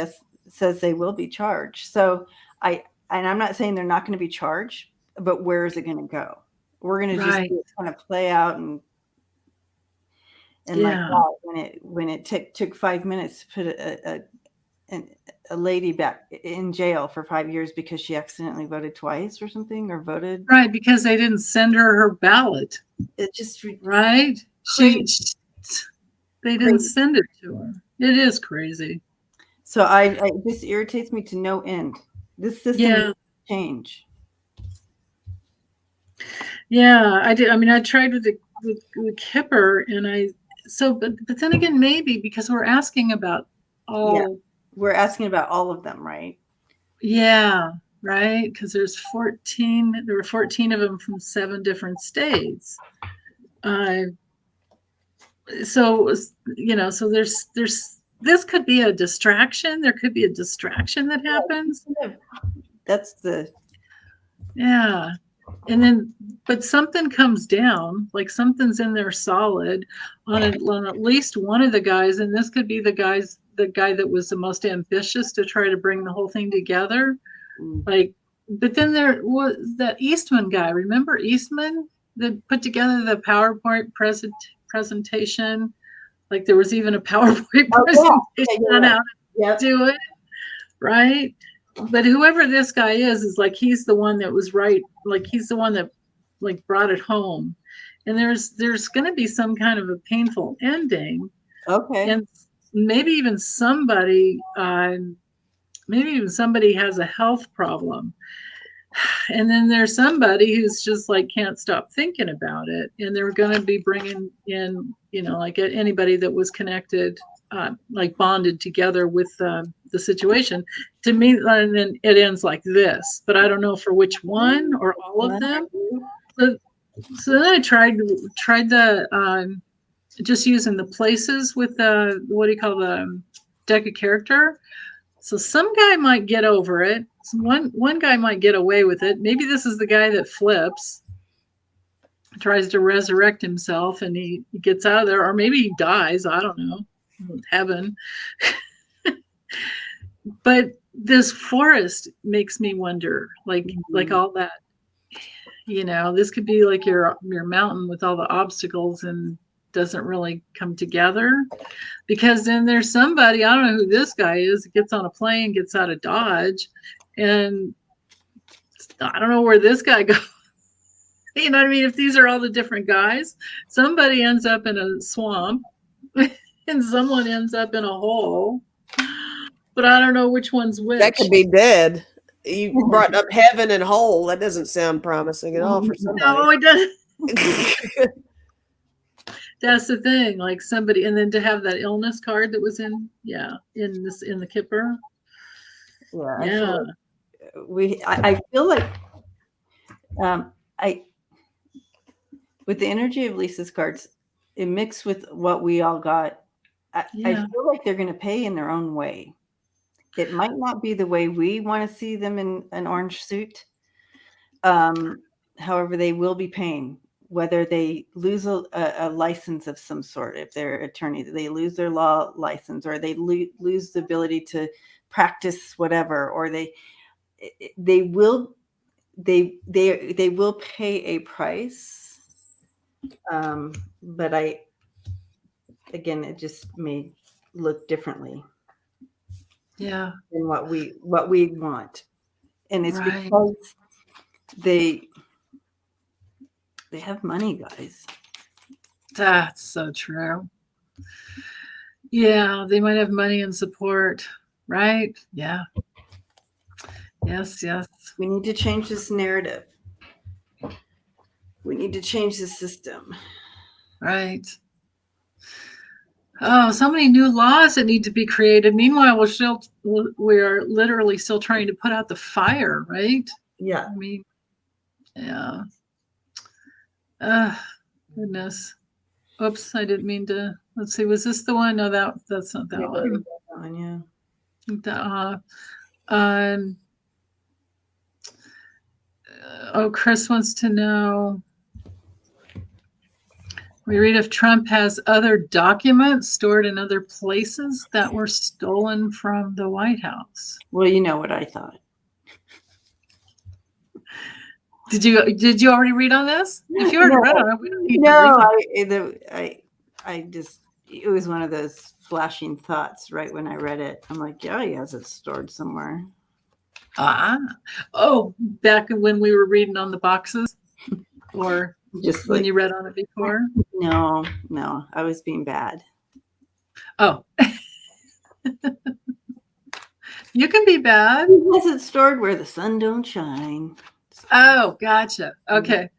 says they will be charged. So I'm not saying they're not going to be charged, but where is it going to go? We're going to just kind of play out and like that when it took 5 minutes to put a lady back in jail for 5 years because she accidentally voted twice or something, or voted because they didn't send her ballot. It just they didn't send it to her. It is crazy. So this irritates me to no end. This system needs to change. Yeah, I did. I mean, I tried with Kipper, and but then again, maybe because we're asking about all. Yeah. We're asking about all of them, right? Yeah, right. Because there's 14. There were 14 of them from 7 different states. So there's this could be a distraction. There could be a distraction that happens. That's the. Yeah. And then, but something comes down, like something's in there solid on at least one of the guys. And this could be the guy that was the most ambitious to try to bring the whole thing together. But then there was that Eastman guy. Remember Eastman that put together the PowerPoint presentation? Like there was even a PowerPoint presentation on how to do it, right? But whoever this guy is like he's the one that was right. Like he's the one that like brought it home. And there's going to be some kind of a painful ending. Okay. And maybe even somebody has a health problem. And then there's somebody who's just like can't stop thinking about it. And they're going to be bringing in, like anybody that was connected, like bonded together with the situation. To me, and then it ends like this. But I don't know for which one or all of them. So then I tried the just using the places with the what do you call the deck of character. So some guy might get over it. One guy might get away with it. Maybe this is the guy that flips, tries to resurrect himself, and he gets out of there, or maybe he dies. I don't know. Heaven. But this forest makes me wonder, like all that. This could be like your mountain with all the obstacles and doesn't really come together, because then there's somebody, I don't know who this guy is, gets on a plane, gets out of Dodge, and I don't know where this guy goes. You know what I mean? If these are all the different guys, somebody ends up in a swamp and someone ends up in a hole, but I don't know which one's which. That could be dead. You brought up heaven and hole. That doesn't sound promising at all for somebody. No, it doesn't. That's the thing, like somebody, and then to have that illness card that was in the Kipper. Yeah. I feel like with the energy of Lisa's cards, it mixed with what we all got. I feel like they're going to pay in their own way. It might not be the way we want to see them in an orange suit. However, they will be paying. Whether they lose a license of some sort, if they're attorney, they lose their law license, or they lose the ability to practice whatever, or they will pay a price, but again, it just may look differently Yeah. than what we want, and it's Right. because they have money, guys. That's so true. Yeah, they might have money and support, right? Yeah. Yes, yes. We need to change this narrative. We need to change the system. Right. Oh, so many new laws that need to be created. Meanwhile, we are literally still trying to put out the fire, right? Yeah. I mean, yeah. Goodness. Oops, I didn't mean to. Let's see, was this the one? No, that's not that one. Yeah. Chris wants to know. We read if Trump has other documents stored in other places that were stolen from the White House. Well, you know what I thought. Did you already read on this? If you already read on it, we don't need to read it. It was one of those flashing thoughts right when I read it. I'm like, yeah, he has it stored somewhere. Back when we were reading on the boxes, or just when you read on it before? No, I was being bad. Oh. You can be bad. He has it stored where the sun don't shine. Oh, gotcha. Okay.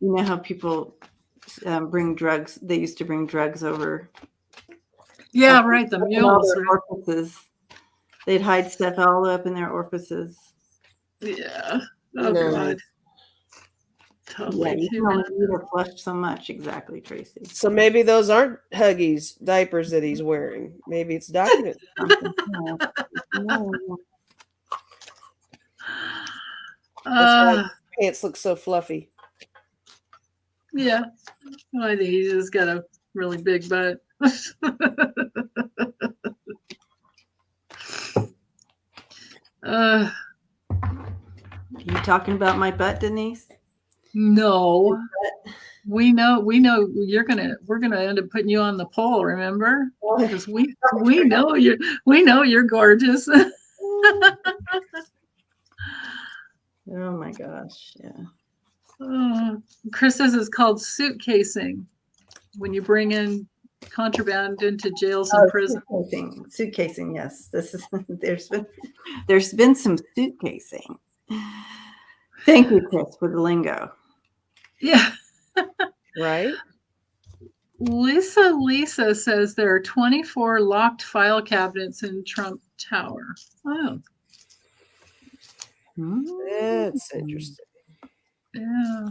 You know how people bring drugs? They used to bring drugs over. Yeah, right. The mules. Orifices. They'd hide stuff all up in their orifices. Yeah. Oh, God. Totally. You have flushed so much. Exactly, Tracy. So maybe those aren't Huggies diapers that he's wearing. Maybe it's documents. That's why his pants look so fluffy. Yeah. Well, I think he's just got a really big butt. You talking about my butt, Denise? No. We know we're gonna end up putting you on the pole, remember? Because we know you're gorgeous. Oh my gosh, yeah. Chris says it's called suitcasing when you bring in contraband into jails and prisons. Suitcasing, yes. This is there's been some suitcasing. Thank you, Chris, for the lingo. Yeah. Right. Lisa says there are 24 locked file cabinets in Trump Tower. Oh. That's interesting. Yeah.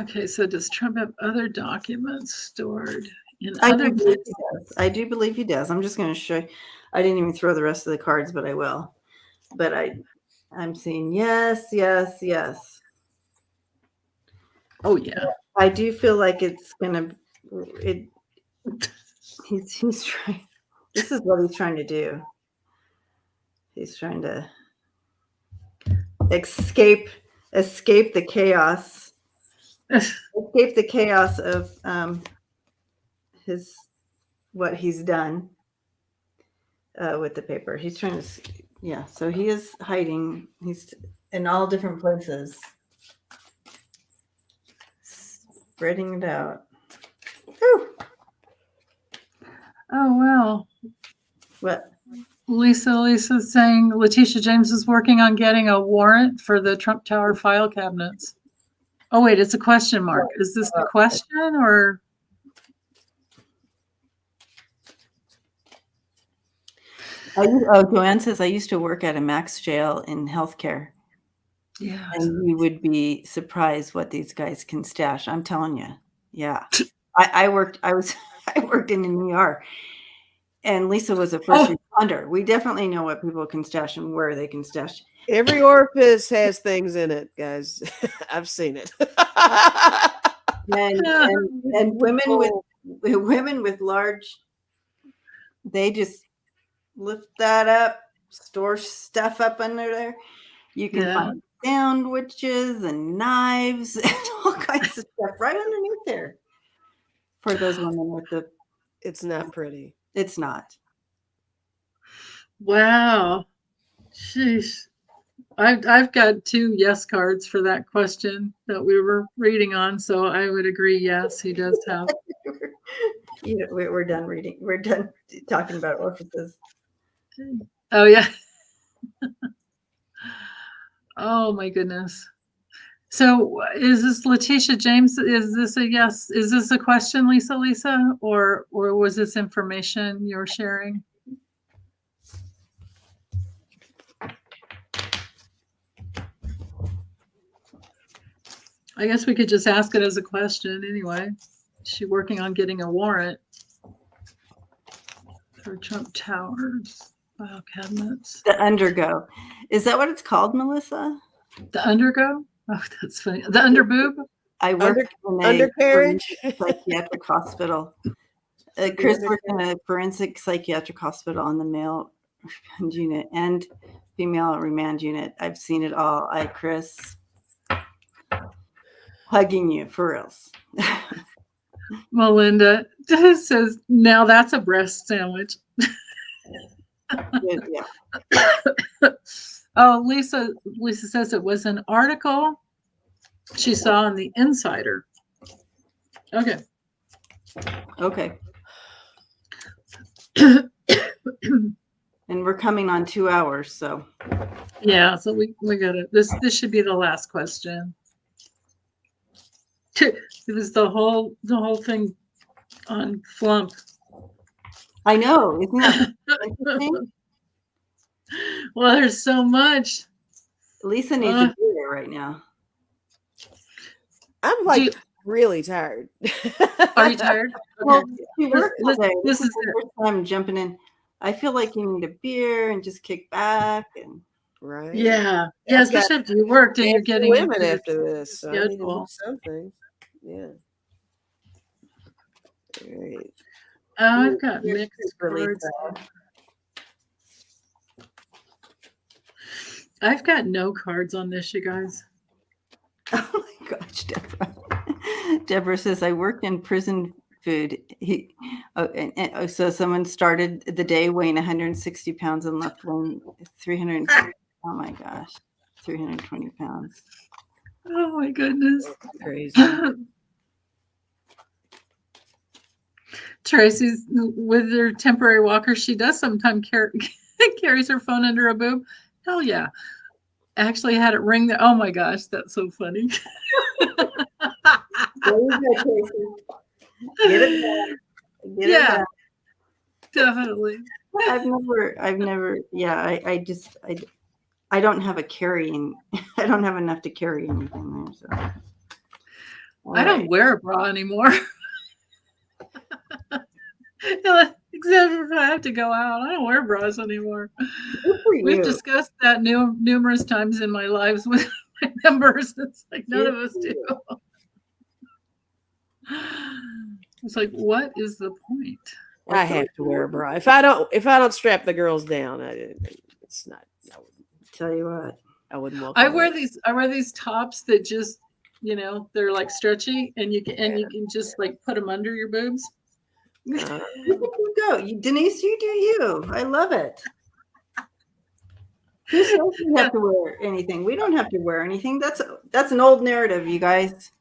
Okay, so does Trump have other documents stored in other places? I do believe he does. I'm just going to show you. I didn't even throw the rest of the cards, but I will. But I'm seeing yes. Oh yeah. I do feel like it's gonna. He's trying. This is what he's trying to do. He's trying to escape the chaos. Escape the chaos of what he's done with the paper. He's trying to. Yeah. So he is hiding. He's in all different places. Spreading it out. Whew. Oh wow. What? Lisa's saying Letitia James is working on getting a warrant for the Trump Tower file cabinets. Oh wait, it's a question mark. Is this a question or? Joanne says I used to work at a max jail in healthcare. Yeah. And you would be surprised what these guys can stash. I'm telling you. Yeah. I worked in the ER, and Lisa was a first responder. We definitely know what people can stash and where they can stash. Every orifice has things in it, guys. I've seen it. and women with large, they just lift that up, store stuff up under there. You can find sandwiches and knives and all kinds of stuff right underneath there. For those women with the, it's not pretty. It's not. Wow. Sheesh. I've got 2 yes cards for that question that we were reading on, so I would agree. Yes, he does have. We're done reading. We're done talking about orifices. Oh yeah. Oh my goodness. So is this Letitia James? Is this a yes? Is this a question, Lisa, or was this information you're sharing? I guess we could just ask it as a question anyway. Is she working on getting a warrant for Trump Towers file cabinets? The undergo. Is that what it's called, Melissa? The undergo? Oh, that's funny. The underboob? I work in undercarriage psychiatric hospital. Chris worked in a forensic psychiatric hospital on the male remand unit and female remand unit. I've seen it all. Chris, hugging you for reals. Melinda says, now that's a breast sandwich. Yeah. Oh, Lisa says it was an article she saw in the Insider. Okay. Okay. And we're coming on 2 hours, so. Yeah, so we got it. This should be the last question. It was the whole thing on flump. I know, isn't that interesting? Well, there's so much. Lisa needs a beer right now. I'm like really tired. Are you tired? Well, okay. This is the first time jumping in. I feel like you need a beer and just kick back and right. Yeah, especially after you worked and you're getting women after this. So I need to do something. Yeah. All right. I've got mixed cards. I've got no cards on this, you guys. Oh my gosh, Deborah. Deborah says, I worked in prison food. So someone started the day weighing 160 pounds and left weighing 300. Oh my gosh, 320 pounds. Oh my goodness. That's crazy. Tracy's with her temporary walker. She does sometimes carries her phone under a boob. Hell yeah. Actually had it ring there. Oh my gosh, that's so funny. There you go, Tracy. Get it done. Get it done. Definitely. I've never, yeah, I don't have I don't have enough to carry anything there. So. I don't wear a bra anymore. Except if I have to go out. I don't wear bras anymore. We've discussed that numerous times in my lives with my members. It's like none of us do. It's like, what is the point? I have to wear a bra. If I don't strap the girls down, it's not. I tell you what, I wouldn't walk. I wear these tops that just, they're like stretchy, and you can just like put them under your boobs. You go, Denise. You do you. I love it. Who says we have to wear anything? We don't have to wear anything. That's an old narrative, you guys.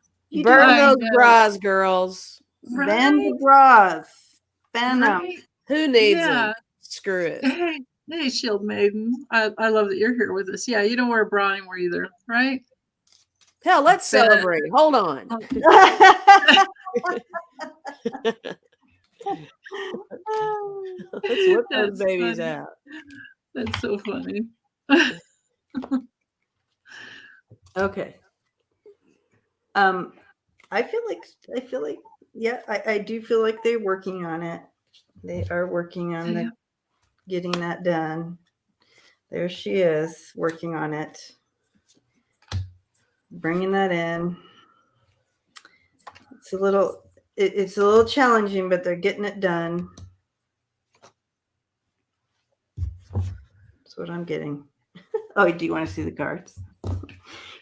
Burn those bras, girls. Right. Ban the bras. Ban them. Who needs them? Screw it. Hey, Shield Maiden. I love that you're here with us. Yeah, you don't wear a bra anymore either, right? Hell, let's celebrate. Hold on. Let's whip those babies funny. Out. That's so funny. Okay. I feel like, yeah, I do feel like they're working on it. They are working on getting that done. There she is, working on it, bringing that in. It's a little challenging, but they're getting it done. That's what I'm getting. Oh, do you want to see the cards?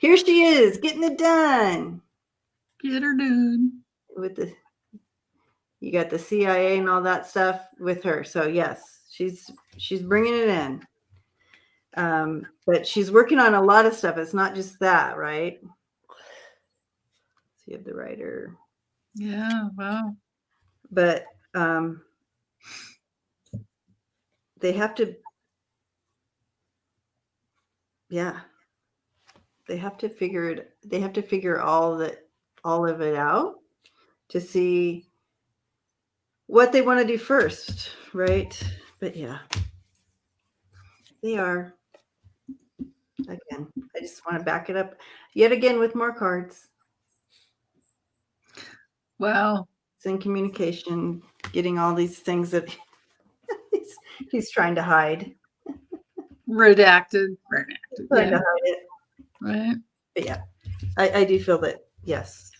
Here she is, getting it done. Get her, dude. You got the CIA and all that stuff with her. So yes, she's bringing it in. But she's working on a lot of stuff. It's not just that, right? So you have the writer. Yeah, wow. But they have to, they have to figure all of it out to see what they want to do first, right? But yeah, they are. Again, I just want to back it up yet again with more cards. Wow. It's in communication, getting all these things that he's trying to hide. Redacted. Trying to hide it. Right. But yeah, I do feel that, yes.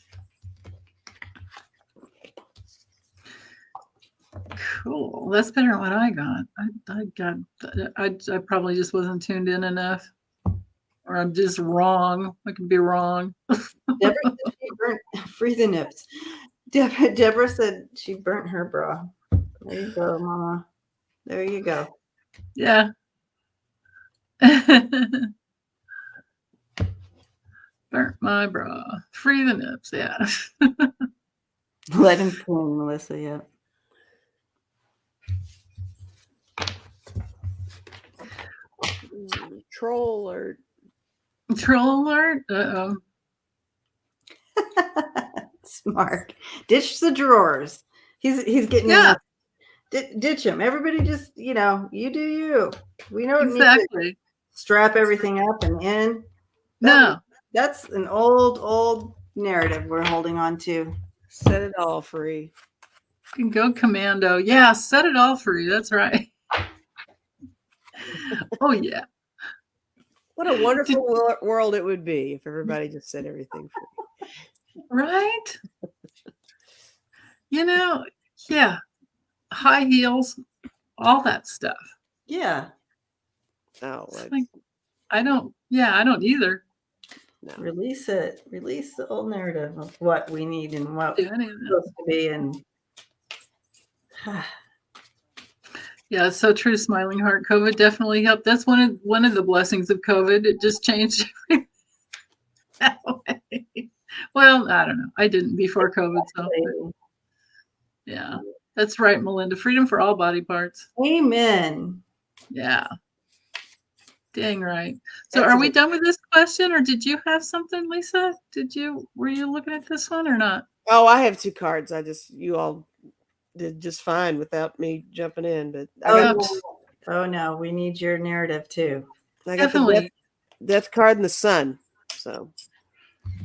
Cool. That's better than what I got. I probably just wasn't tuned in enough. Or I'm just wrong. I could be wrong. Deborah said she burnt free the nips. Deborah said she burnt her bra. There you go, Mama. There you go. Yeah. Burnt my bra. Free the nips. Yeah. Let him clean, Melissa. Yeah. Troll alert. Troll alert. Uh-oh. Smart. Ditch the drawers. He's getting enough. Ditch him. Everybody just, you do you. We don't need to strap everything up and in. That's an old narrative we're holding on to. Set it all free. You can go commando. Yeah, set it all free. That's right. Oh, yeah. What a wonderful world it would be if everybody just set everything free. Right? Yeah. High heels, all that stuff. Yeah. Oh, I don't either. No. Release it. Release the old narrative of what we need and what we're supposed to be. And yeah, it's so true. Smiling heart. COVID definitely helped. That's one of the blessings of COVID. It just changed everything that way. Well, I don't know. I didn't before COVID. So yeah, that's right, Melinda. Freedom for all body parts. Amen. Yeah. Dang right. So are we done with this question, or did you have something, Lisa? Were you looking at this one or not? Oh, I have 2 cards. You all did just fine without me jumping in, but oh no, we need your narrative too. I got the death card and the sun. So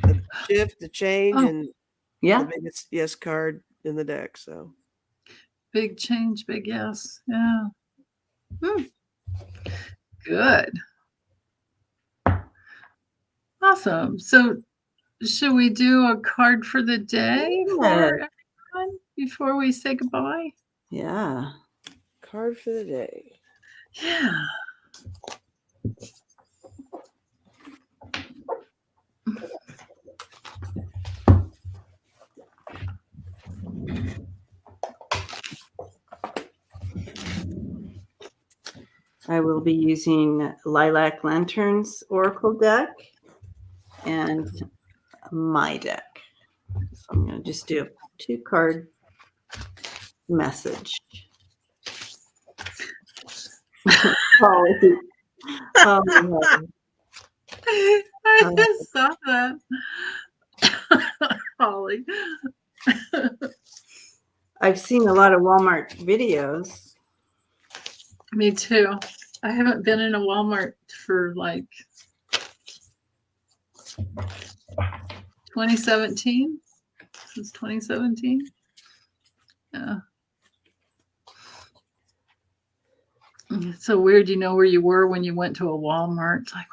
the shift, the change, and the biggest yes card in the deck. So big change, big yes. Yeah. Good. Awesome. So should we do a card for the day for everyone before we say goodbye? Yeah. Card for the day. Yeah. I will be using Lilac Lanterns Oracle deck and my deck. So I'm going to just do a 2-card message. Holly. Oh, no. I just saw that. Holly. I've seen a lot of Walmart videos. Me too. I haven't been in a Walmart for like 2017. Since 2017. Yeah. It's so weird. You know where you were when you went to a Walmart. It's like,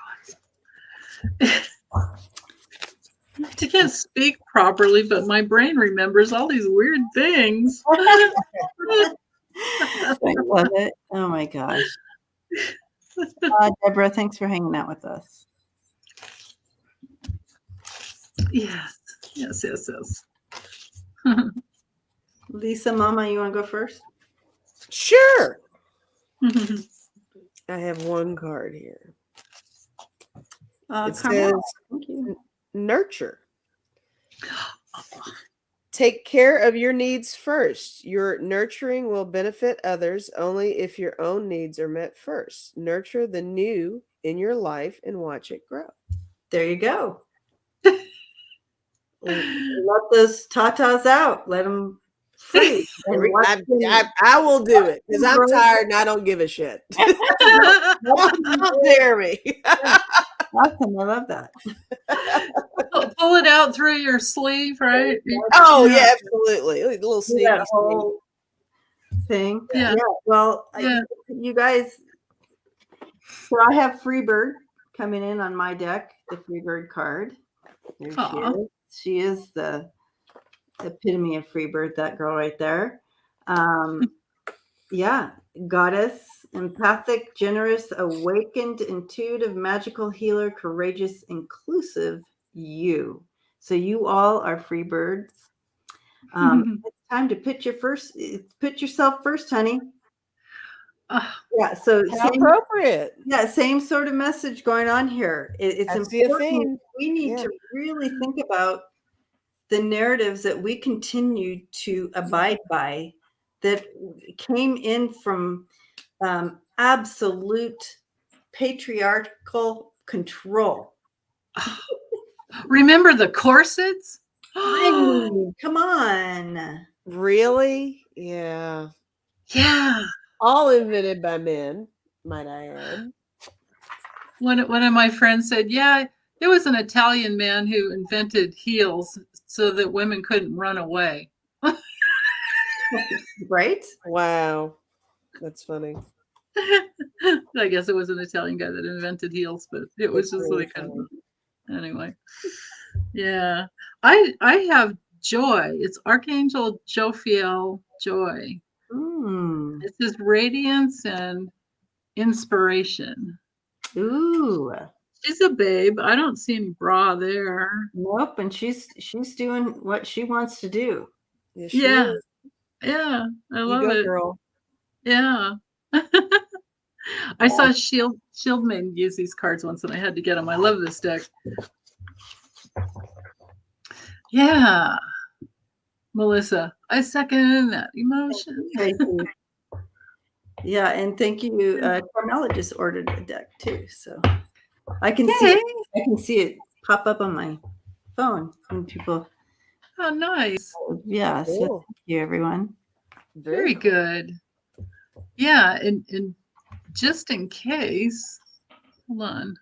what? I can't speak properly, but my brain remembers all these weird things. I love it. Oh my gosh. Deborah, thanks for hanging out with us. Yes. Lisa, Mama, you want to go first? Sure. I have one card here. It says nurture. Take care of your needs first. Your nurturing will benefit others only if your own needs are met first. Nurture the new in your life and watch it grow. There you go. Let those tatas out. Let them free. I will do it because I'm tired and I don't give a shit. How dare me? Awesome. I love that. Pull it out through your sleeve, right? Oh, yeah, absolutely. A little sneaky that whole thing. Yeah. Well, you guys, so I have Freebird coming in on my deck, the Freebird card. There she is. She is the epitome of Freebird, that girl right there. Goddess, empathic, generous, awakened, intuitive, magical, healer, courageous, inclusive, you. So you all are Freebirds. It's time to put yourself first, honey. So appropriate. Yeah, same sort of message going on here. It's important. We need to really think about the narratives that we continue to abide by that came in from absolute patriarchal control. Remember the corsets? Come on. Really? Yeah. Yeah. All invented by men, might I add. One of my friends said, yeah, there was an Italian man who invented heels so that women couldn't run away. Right? Wow. That's funny. I guess it was an Italian guy that invented heels, but it was just really kind of, anyway. Yeah. I have joy. It's Archangel Jophiel Joy. It's his radiance and inspiration. Ooh. She's a babe. I don't see any bra there. Nope. And she's doing what she wants to do. Yes, yeah. Yeah. I love it. Girl. Yeah. I saw Shieldmaiden use these cards once and I had to get them. I love this deck. Yeah. Melissa, I second that emotion. Yeah, and thank you. Carmela just ordered a deck too, so I can see it pop up on my phone when people. Oh, nice. Yeah, cool. So thank you, everyone. Very good. Yeah, and just in case, hold on.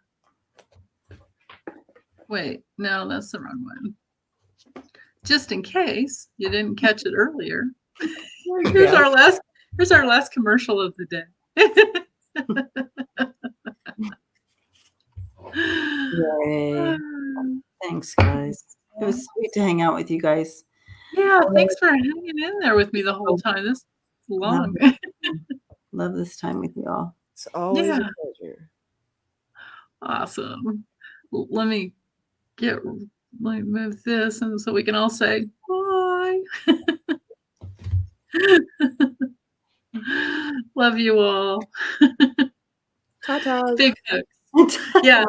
Wait, no, that's the wrong one. Just in case you didn't catch it earlier, here's our last commercial of the day. Yay. Thanks, guys. It was sweet to hang out with you guys. Yeah, thanks for hanging in there with me the whole time. This is long. Love this time with you all. It's always a pleasure. Awesome. Let me move this and so we can all say bye. Love you all. Ta-ta. Big hugs. Yeah.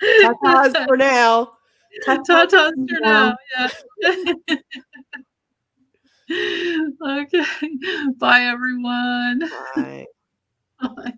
Ta-tas for now. Ta-tas for now. Yeah. Okay. Bye, everyone. Bye. Bye.